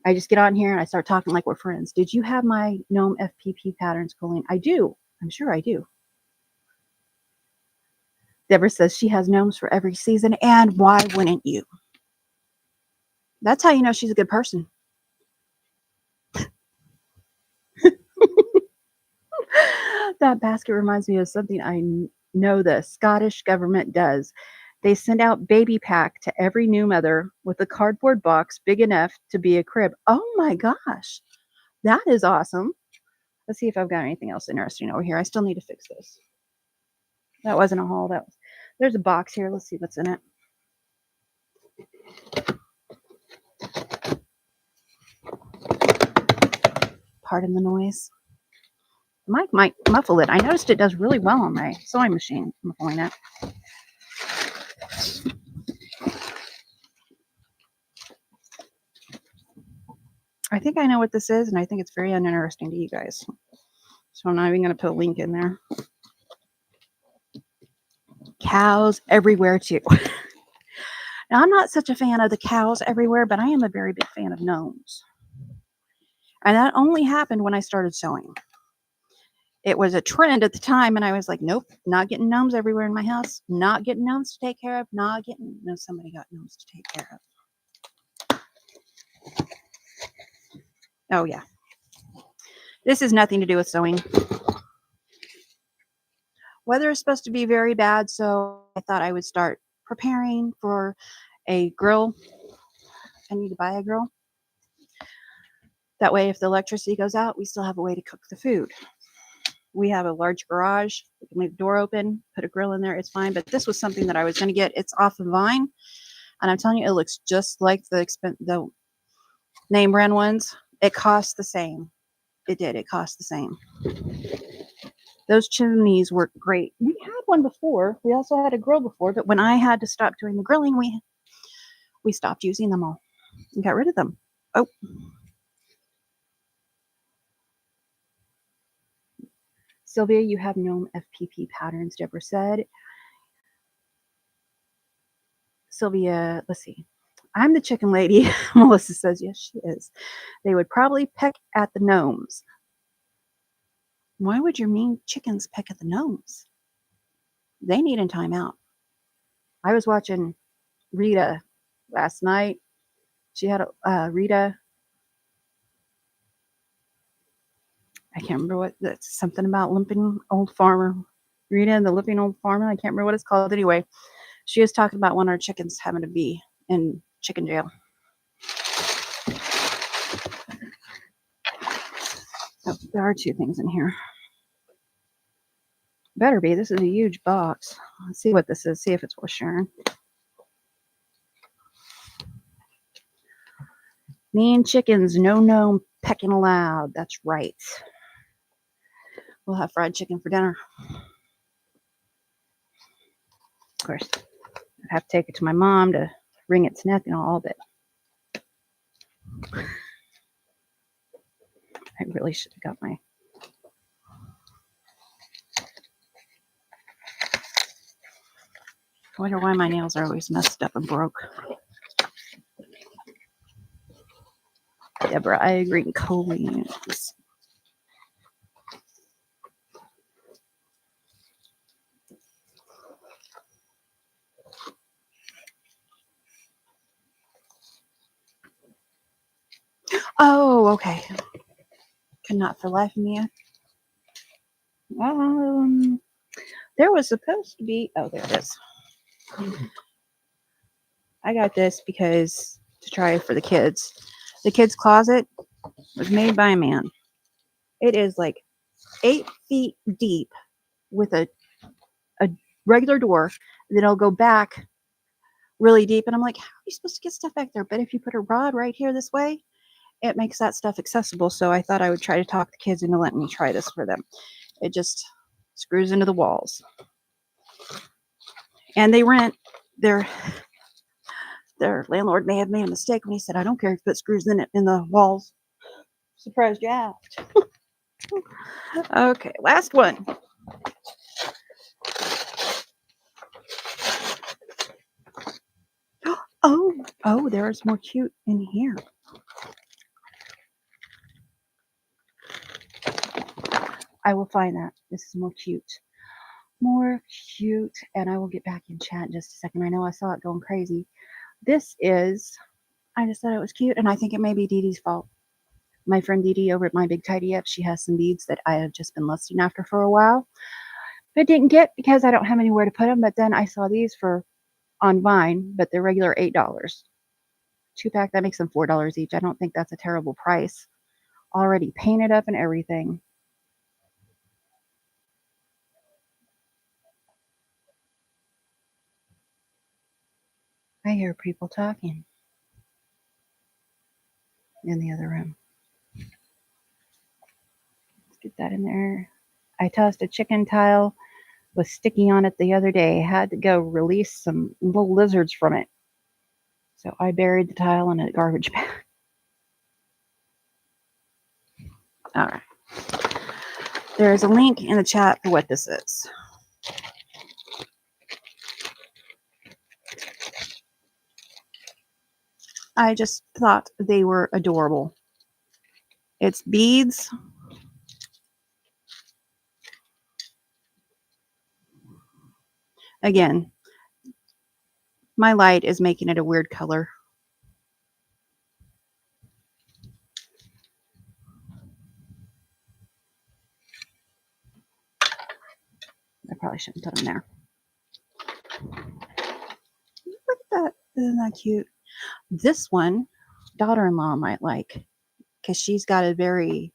I just get on here and I start talking like we're friends. Did you have my gnome FPP patterns, Colleen? I do. I'm sure I do. Deborah says she has gnomes for every season, and why wouldn't you? That's how you know she's a good person. That basket reminds me of something I know the Scottish government does. They send out baby pack to every new mother with a cardboard box big enough to be a crib. Oh my gosh, that is awesome. Let's see if I've got anything else interesting over here. I still need to fix this. That wasn't a haul. There's a box here. Let's see what's in it. Pardon the noise. The mic might muffle it. I noticed it does really well on my sewing machine, muffling it. I think I know what this is, and I think it's very uninteresting to you guys. So I'm not even going to put a link in there. Cows everywhere, too. Now, I'm not such a fan of the cows everywhere, but I am a very big fan of gnomes. And that only happened when I started sewing. It was a trend at the time, and I was like, nope, not getting gnomes everywhere in my house. Not getting gnomes to take care of. Not getting... No, somebody got gnomes to take care of. Oh, yeah. This has nothing to do with sewing. Weather is supposed to be very bad, so I thought I would start preparing for a grill. I need to buy a grill. That way, if the electricity goes out, we still have a way to cook the food. We have a large garage. We can leave the door open, put a grill in there. It's fine. But this was something that I was going to get. It's off of Vine. And I'm telling you, it looks just like the name brand ones. It costs the same. It did. It cost the same. Those chimneys work great. We had one before. We also had a grill before. But when I had to stop doing the grilling, we stopped using them all and got rid of them. Oh. Sylvia, you have gnome FPP patterns, Deborah said. Sylvia, let's see. I'm the chicken lady. Melissa says, yes, she is. They would probably peck at the gnomes. Why would your mean chickens peck at the gnomes? They need a timeout. I was watching Rita last night. She had Rita. I can't remember what that's something about limping old farmer. Rita and the limping old farmer. I can't remember what it's called. Anyway, she was talking about one of our chickens having to be in chicken jail. Oh, there are two things in here. Better be. This is a huge box. Let's see what this is. See if it's worth sharing. Mean chickens, no gnome pecking allowed. That's right. We'll have fried chicken for dinner. Of course, I'd have to take it to my mom to wring its neck and all of it. I really should have got my... I wonder why my nails are always messed up and broke. Deborah, I agree. Colleen. Oh, okay. Cannot for life of me. There was supposed to be... Oh, there it is. I got this because to try for the kids. The kids' closet was made by a man. It is like 8 feet deep with a regular door. Then it'll go back really deep. And I'm like, how are you supposed to get stuff back there? But if you put a rod right here this way, it makes that stuff accessible. So I thought I would try to talk the kids into letting me try this for them. It just screws into the walls. And they rent their landlord may have made a mistake when he said, I don't care if it screws in the walls. Surprised you asked. Okay, last one. Oh, there's more cute in here. I will find that. This is more cute. More cute. And I will get back in chat in just a second. I know I saw it going crazy. This is, I just thought it was cute, and I think it may be Dee Dee's fault. My friend Dee Dee over at My Big Tidy Up, she has some beads that I have just been lusting after for a while. But didn't get because I don't have anywhere to put them. But then I saw these on Vine, but they're regular $8. 2-pack, that makes them $4 each. I don't think that's a terrible price. Already painted up and everything. I hear people talking in the other room. Let's get that in there. I tossed a chicken tile with sticky on it the other day. I had to go release some little lizards from it. So I buried the tile in a garbage bag. All right. There's a link in the chat for what this is. I just thought they were adorable. It's beads. Again, my light is making it a weird color. I probably shouldn't put them there. Look at that. Isn't that cute? This one, daughter-in-law might like, because she's got a very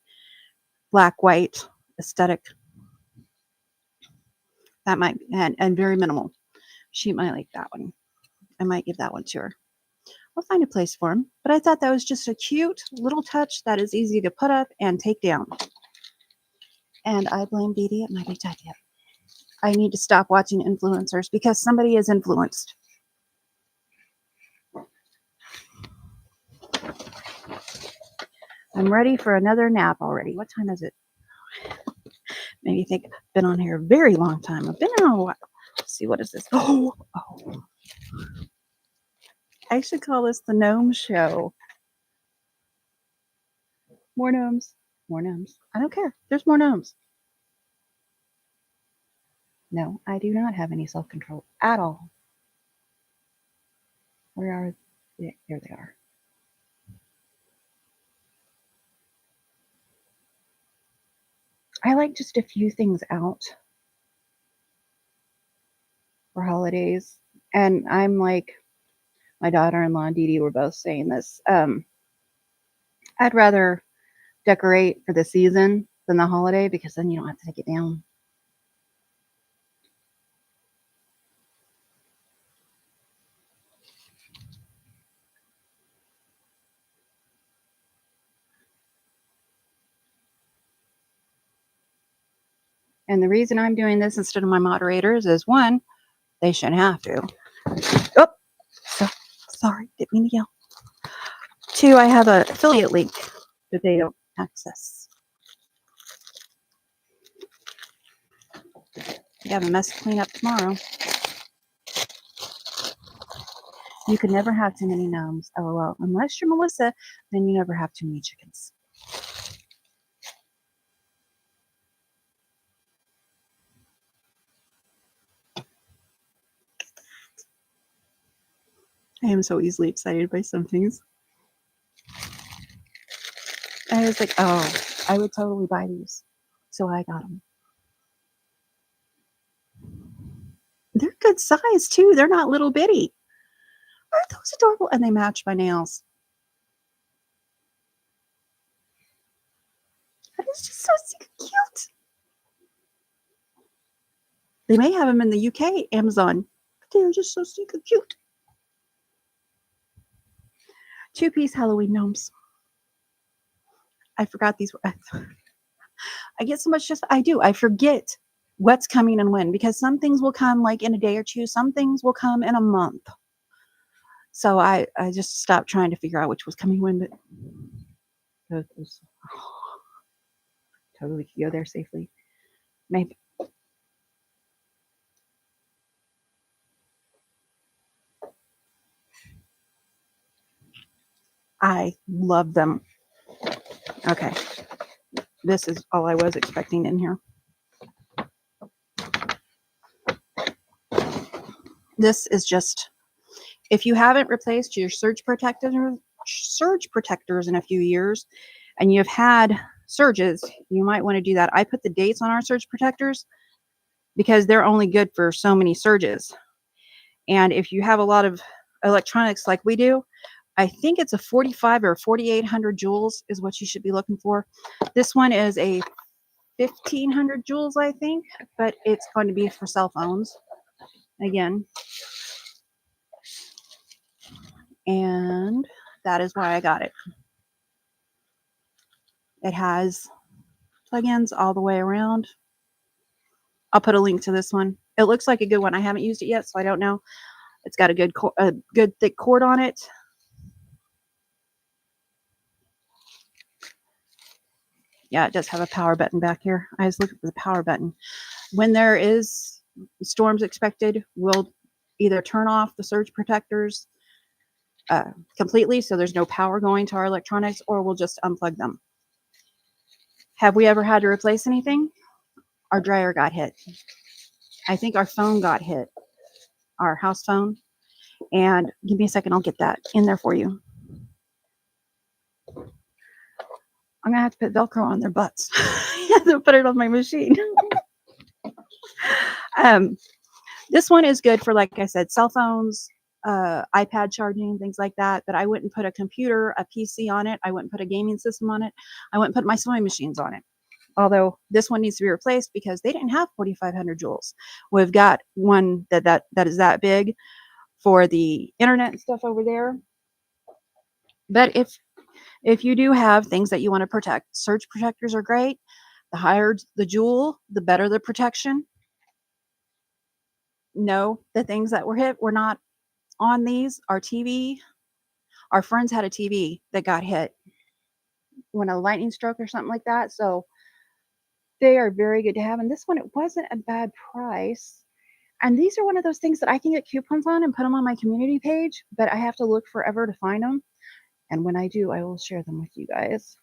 black-white aesthetic. That might, and very minimal. She might like that one. I might give that one to her. I'll find a place for him. But I thought that was just a cute little touch that is easy to put up and take down. And I blame Dee Dee at My Big Tidy Up. I need to stop watching influencers because somebody is influenced. I'm ready for another nap already. What time is it? Maybe you think I've been on here a very long time. I've been on a while. Let's see, what is this? Oh. I should call this the Gnome Show. More gnomes. More gnomes. I don't care. There's more gnomes. No, I do not have any self-control at all. Where are they? There they are. I like just a few things out for holidays. And I'm like, my daughter-in-law and Dee Dee were both saying this. I'd rather decorate for the season than the holiday because then you don't have to take it down. And the reason I'm doing this instead of my moderators is, one, they shouldn't have to. Oh, sorry, didn't mean to yell. 2, I have an affiliate link that they don't access. You have a mess to clean up tomorrow. You can never have too many gnomes. LOL. Unless you're Melissa, then you never have too many chickens. I am so easily excited by some things. I was like, oh, I would totally buy these. So I got them. They're good size, too. They're not little bitty. Aren't those adorable? And they match my nails. That is just so cute. They may have them in the UK, Amazon. But they're just so super cute. 2-piece Halloween gnomes. I forgot these. I get so much I forget what's coming and when, because some things will come like in a day or two. Some things will come in a month. So I just stopped trying to figure out which was coming when, but totally could go there safely. Maybe. I love them. Okay. This is all I was expecting in here. This is just, if you haven't replaced your surge protectors in a few years and you've had surges, you might want to do that. I put the dates on our surge protectors because they're only good for so many surges. And if you have a lot of electronics like we do, I think it's a 45 or 4800 joules is what you should be looking for. This one is a 1500 joules, I think, but it's going to be for cell phones again. And that is why I got it. It has plugins all the way around. I'll put a link to this one. It looks like a good one. I haven't used it yet, so I don't know. It's got a good thick cord on it. Yeah, it does have a power button back here. I was looking for the power button. When there is storms expected, we'll either turn off the surge protectors completely so there's no power going to our electronics, or we'll just unplug them. Have we ever had to replace anything? Our dryer got hit. I think our phone got hit, our house phone. And give me a second, I'll get that in there for you. I'm gonna have to put Velcro on their butts. I have to put it on my machine. This one is good for, like I said, cell phones, iPad charging, things like that. But I wouldn't put a computer, a PC on it. I wouldn't put a gaming system on it. I wouldn't put my sewing machines on it. Although this one needs to be replaced because they didn't have 4,500 joules. We've got one that is that big for the internet and stuff over there. But if you do have things that you want to protect, surge protectors are great. The higher the joule, the better the protection. No, the things that were hit were not on these. Our TV, our friends had a TV that got hit when a lightning stroke or something like that. So they are very good to have. And this one, it wasn't a bad price. And these are one of those things that I can get coupons on and put them on my community page, but I have to look forever to find them. And when I do, I will share them with you guys,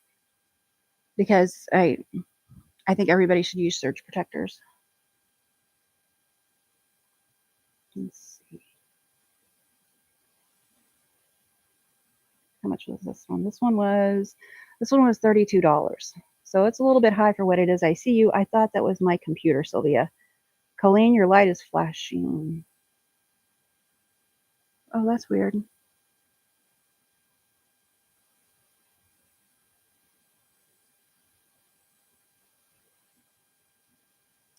because I think everybody should use surge protectors. Let's see. How much was this one? This one was $32. So it's a little bit high for what it is. I see you. I thought that was my computer, Sylvia. Colleen, your light is flashing. Oh, that's weird.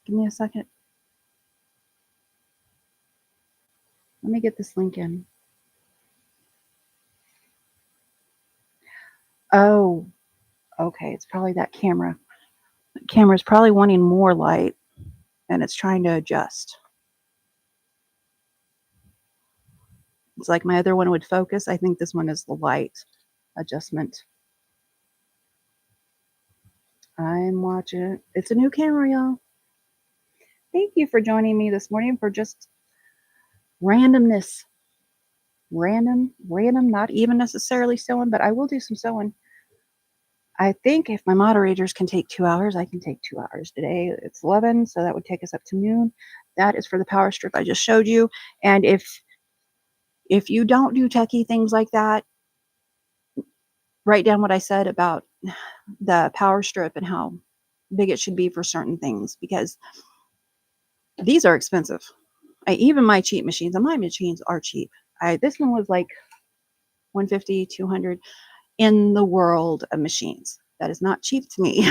Give me a second. Let me get this link in. Oh, okay. It's probably that camera. The camera's probably wanting more light, and it's trying to adjust. It's like my other one would focus. I think this one is the light adjustment. I'm watching it. It's a new camera, y'all. Thank you for joining me this morning for just randomness. Random, not even necessarily sewing, but I will do some sewing. I think if my moderators can take 2 hours, I can take 2 hours today. It's 11, so that would take us up to noon. That is for the power strip I just showed you. And if you don't do techie things like that, write down what I said about the power strip and how big it should be for certain things, because these are expensive. Even my cheap machines, and my machines are cheap. This one was like $150, $200 in the world of machines. That is not cheap to me.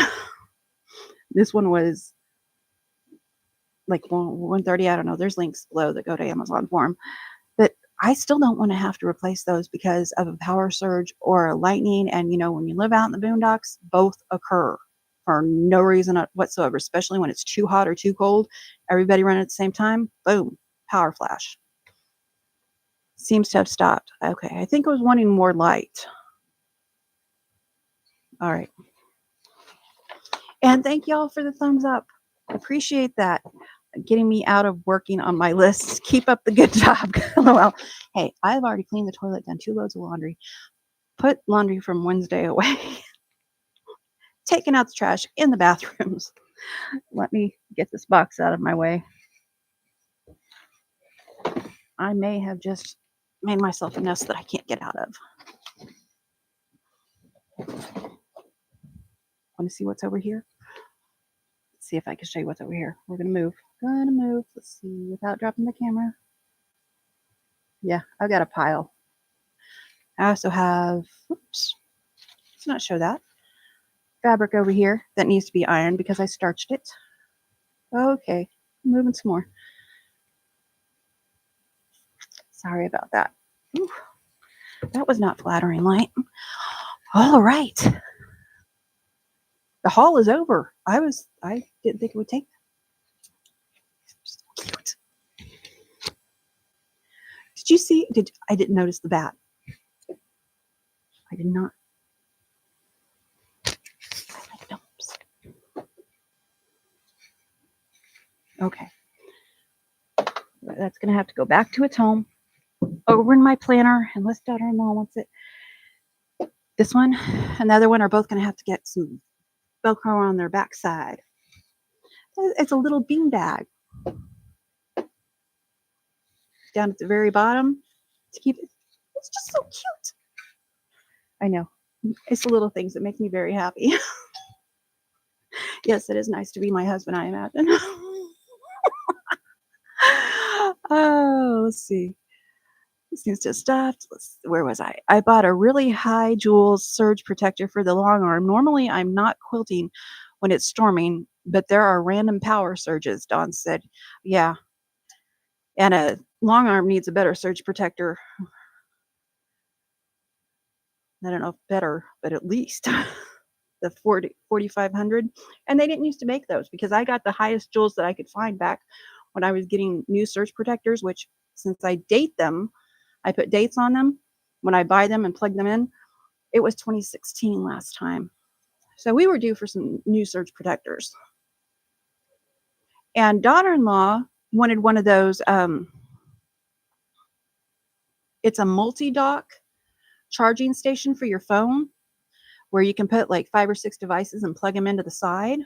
This one was like $130. I don't know. There's links below that go to Amazon for them. But I still don't want to have to replace those because of a power surge or a lightning. And, when you live out in the boondocks, both occur for no reason whatsoever, especially when it's too hot or too cold. Everybody running at the same time, boom, power flash. Seems to have stopped. Okay, I think I was wanting more light. All right. And thank y'all for the thumbs up. Appreciate that. Getting me out of working on my lists. Keep up the good job. Well, hey, I've already cleaned the toilet, done 2 loads of laundry, put laundry from Wednesday away, taken out the trash in the bathrooms. Let me get this box out of my way. I may have just made myself a mess that I can't get out of. Want to see what's over here? Let's see if I can show you what's over here. We're going to move. Let's see, without dropping the camera. Yeah, I've got a pile. I also have, oops, let's not show that. Fabric over here that needs to be ironed because I starched it. Okay, moving some more. Sorry about that. Ooh, that was not flattering light. All right. The haul is over. I didn't think it would take. So cute. Did you see? I didn't notice the bat. I did not. I like dumps. Okay. That's going to have to go back to its home. Over in my planner, unless daughter-in-law wants it. This one and the other one are both going to have to get some Velcro on their backside. It's a little bean bag down at the very bottom to keep it. It's just so cute. I know. It's the little things that make me very happy. Yes, it is nice to be my husband, I imagine. Oh, let's see. This needs to stop. Where was I? I bought a really high jewels surge protector for the long arm. Normally, I'm not quilting when it's storming, but there are random power surges, Dawn said. Yeah. And a long arm needs a better surge protector. I don't know if better, but at least the 4500. And they didn't used to make those because I got the highest jewels that I could find back when I was getting new surge protectors, which since I date them, I put dates on them when I buy them and plug them in. It was 2016 last time. So we were due for some new surge protectors. And daughter-in-law wanted one of those. It's a multi-dock charging station for your phone where you can put like 5 or 6 devices and plug them into the side.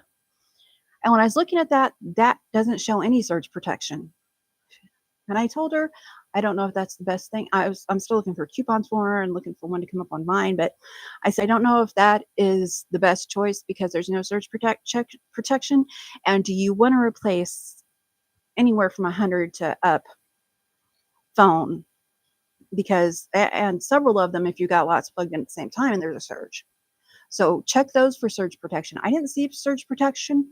And when I was looking at that, that doesn't show any surge protection. And I told her, I don't know if that's the best thing. I'm still looking for coupons for her and looking for one to come up on mine. But I said, I don't know if that is the best choice because there's no surge protection. And do you want to replace anywhere from 100 to up phone? Because, and several of them, if you got lots plugged in at the same time and there's a surge. So check those for surge protection. I didn't see surge protection.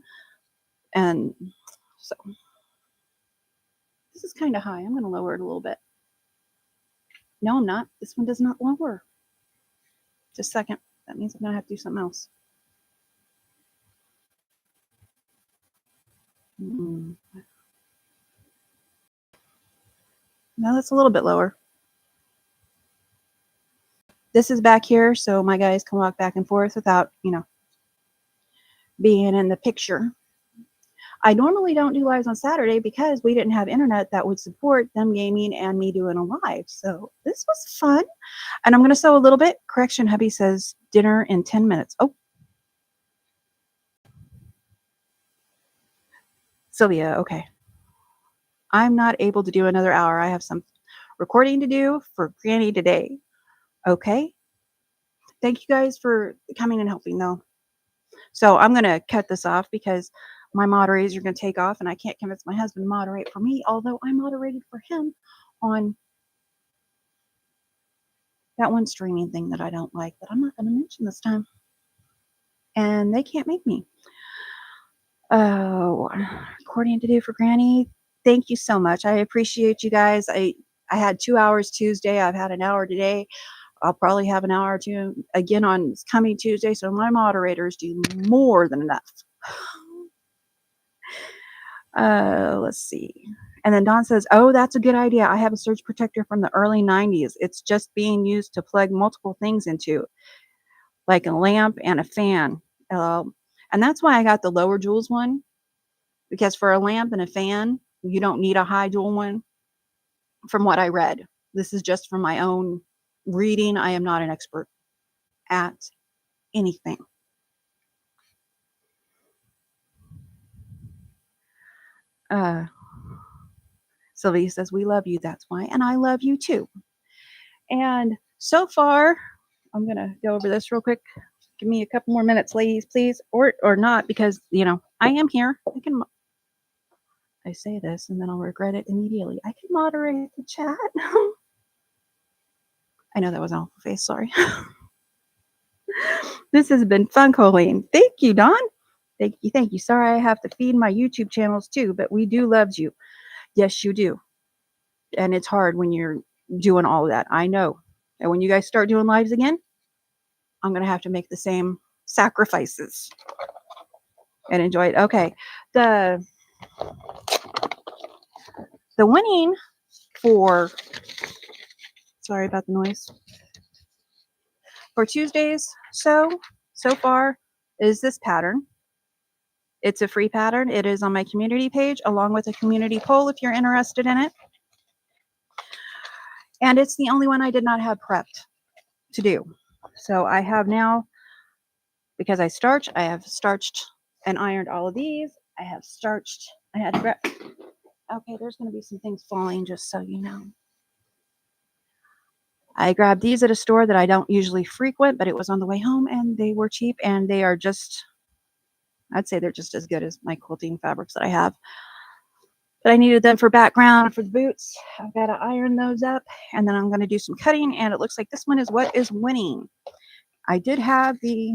And so this is kind of high. I'm going to lower it a little bit. No, I'm not. This one does not lower. Just a second. That means I'm going to have to do something else. No, that's a little bit lower. This is back here, so my guys can walk back and forth without, being in the picture. I normally don't do lives on Saturday because we didn't have internet that would support them gaming and me doing a live. So this was fun. And I'm going to sew a little bit. Correction, hubby says dinner in 10 minutes. Oh. Sylvia, okay. I'm not able to do another hour. I have some recording to do for Granny today. Okay. Thank you guys for coming and helping, though. So I'm going to cut this off because my moderators are going to take off, and I can't convince my husband to moderate for me, although I moderated for him on that one streaming thing that I don't like, that I'm not going to mention this time. And they can't make me. Oh, recording to do for Granny. Thank you so much. I appreciate you guys. I had 2 hours Tuesday. I've had an hour today. I'll probably have an hour or two again on coming Tuesday. So my moderators do more than enough. Let's see. And then Don says, oh, that's a good idea. I have a surge protector from the early 90s. It's just being used to plug multiple things into, like a lamp and a fan. And that's why I got the lower joules one, because for a lamp and a fan, you don't need a high joule one, from what I read. This is just from my own reading. I am not an expert at anything. Sylvia says, we love you. That's why. And I love you too. And so far, I'm going to go over this real quick. Give me a couple more minutes, ladies, please. Or not, because, you know, I am here. I say this and then I'll regret it immediately. I can moderate the chat. I know that was an awful face. Sorry. This has been fun, Colleen. Thank you, Don. Thank you. Thank you. Sorry I have to feed my YouTube channels too, but we do love you. Yes, you do. And it's hard when you're doing all of that. I know. And when you guys start doing lives again, I'm going to have to make the same sacrifices and enjoy it. Okay. The winning for, sorry about the noise, for Tuesdays so far is this pattern. It's a free pattern. It is on my community page along with a community poll if you're interested in it. And it's the only one I did not have prepped to do. So I have now, because I have starched and ironed all of these. I have starched, I had to okay, there's going to be some things falling, just so you know. I grabbed these at a store that I don't usually frequent, but it was on the way home and they were cheap, and they are just, I'd say they're just as good as my quilting fabrics that I have. But I needed them for background for the boots. I've got to iron those up, and then I'm going to do some cutting, and it looks like this one is what is winning. I did have the,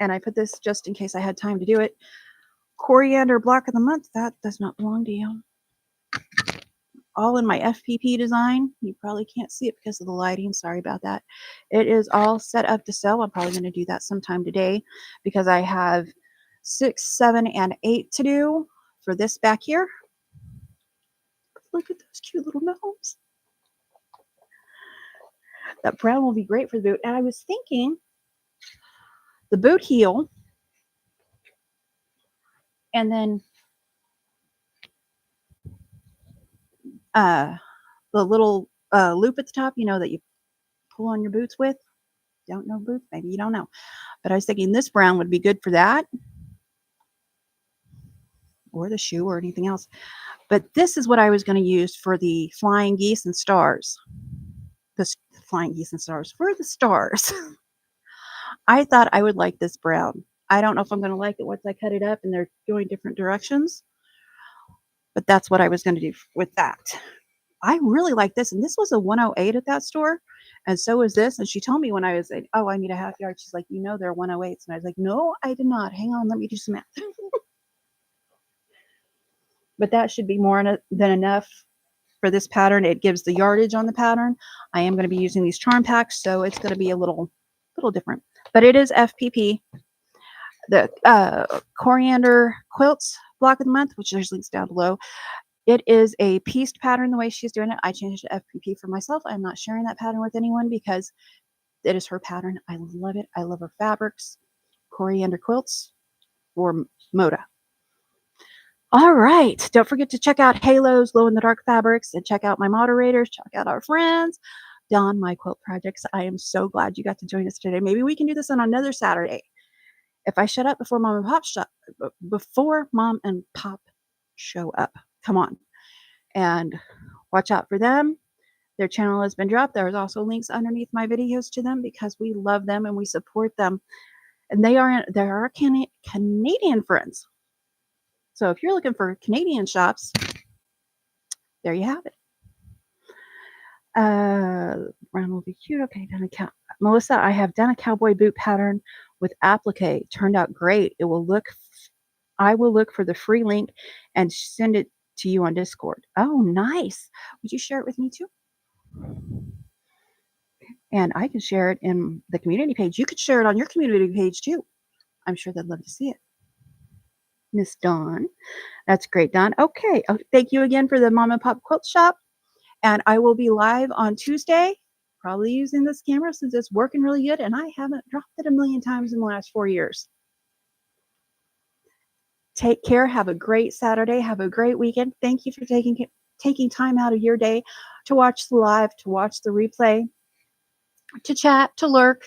and I put this just in case I had time to do it, coriander block of the month. That does not belong to you. All in my FPP design. You probably can't see it because of the lighting. Sorry about that. It is all set up to sell. I'm probably going to do that sometime today because I have 6, 7, and 8 to do for this back here. Look at those cute little gnomes. That brown will be great for the boot. And I was thinking the boot heel, and then the little loop at the top, you know, that you pull on your boots with. Don't know boots? Maybe you don't know. But I was thinking this brown would be good for that. Or the shoe or anything else. But this is what I was going to use for the flying geese and stars. The flying geese and stars. For the stars. I thought I would like this brown. I don't know if I'm going to like it once I cut it up and they're going different directions. But that's what I was going to do with that. I really like this. And this was a 108 at that store. And so is this. And she told me when I was like, oh, I need a half yard. She's like, you know, they're 108s. And I was like, no, I did not. Hang on. Let me do some math. But that should be more than enough for this pattern. It gives the yardage on the pattern. I am going to be using these charm packs, so it's going to be a little different. But it is FPP. The coriander quilts block of the month, which there's links down below. It is a pieced pattern the way she's doing it. I changed it to FPP for myself. I'm not sharing that pattern with anyone because it is her pattern. I love it. I love her fabrics. Coriander quilts for Moda. All right. Don't forget to check out Halo's Glow in the Dark Fabrics and check out my moderators. Check out our friends. Don, my quilt projects. I am so glad you got to join us today. Maybe we can do this on another Saturday. If I shut up before Mom and Pop show up, come on. And watch out for them. Their channel has been dropped. There's also links underneath my videos to them because we love them and we support them. And they are our Canadian friends. So if you're looking for Canadian shops, there you have it. Brown will be cute. Okay, Melissa, I have done a cowboy boot pattern with applique. Turned out great. I will look for the free link and send it to you on Discord. Oh, nice. Would you share it with me too? And I can share it in the community page. You could share it on your community page too. I'm sure they'd love to see it. Miss Dawn. That's great, Dawn. Okay. Oh, thank you again for the Mom and Pop Quilt Shop. And I will be live on Tuesday, probably using this camera since it's working really good. And I haven't dropped it a million times in the last 4 years. Take care. Have a great Saturday. Have a great weekend. Thank you for taking time out of your day to watch the live, to watch the replay, to chat, to lurk,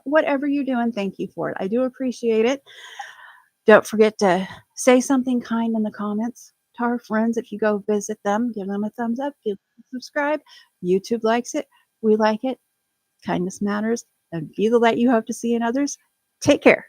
whatever you're doing. Thank you for it. I do appreciate it. Don't forget to say something kind in the comments to our friends. If you go visit them, give them a thumbs up, subscribe. YouTube likes it. We like it. Kindness matters. And be the light you hope to see in others. Take care.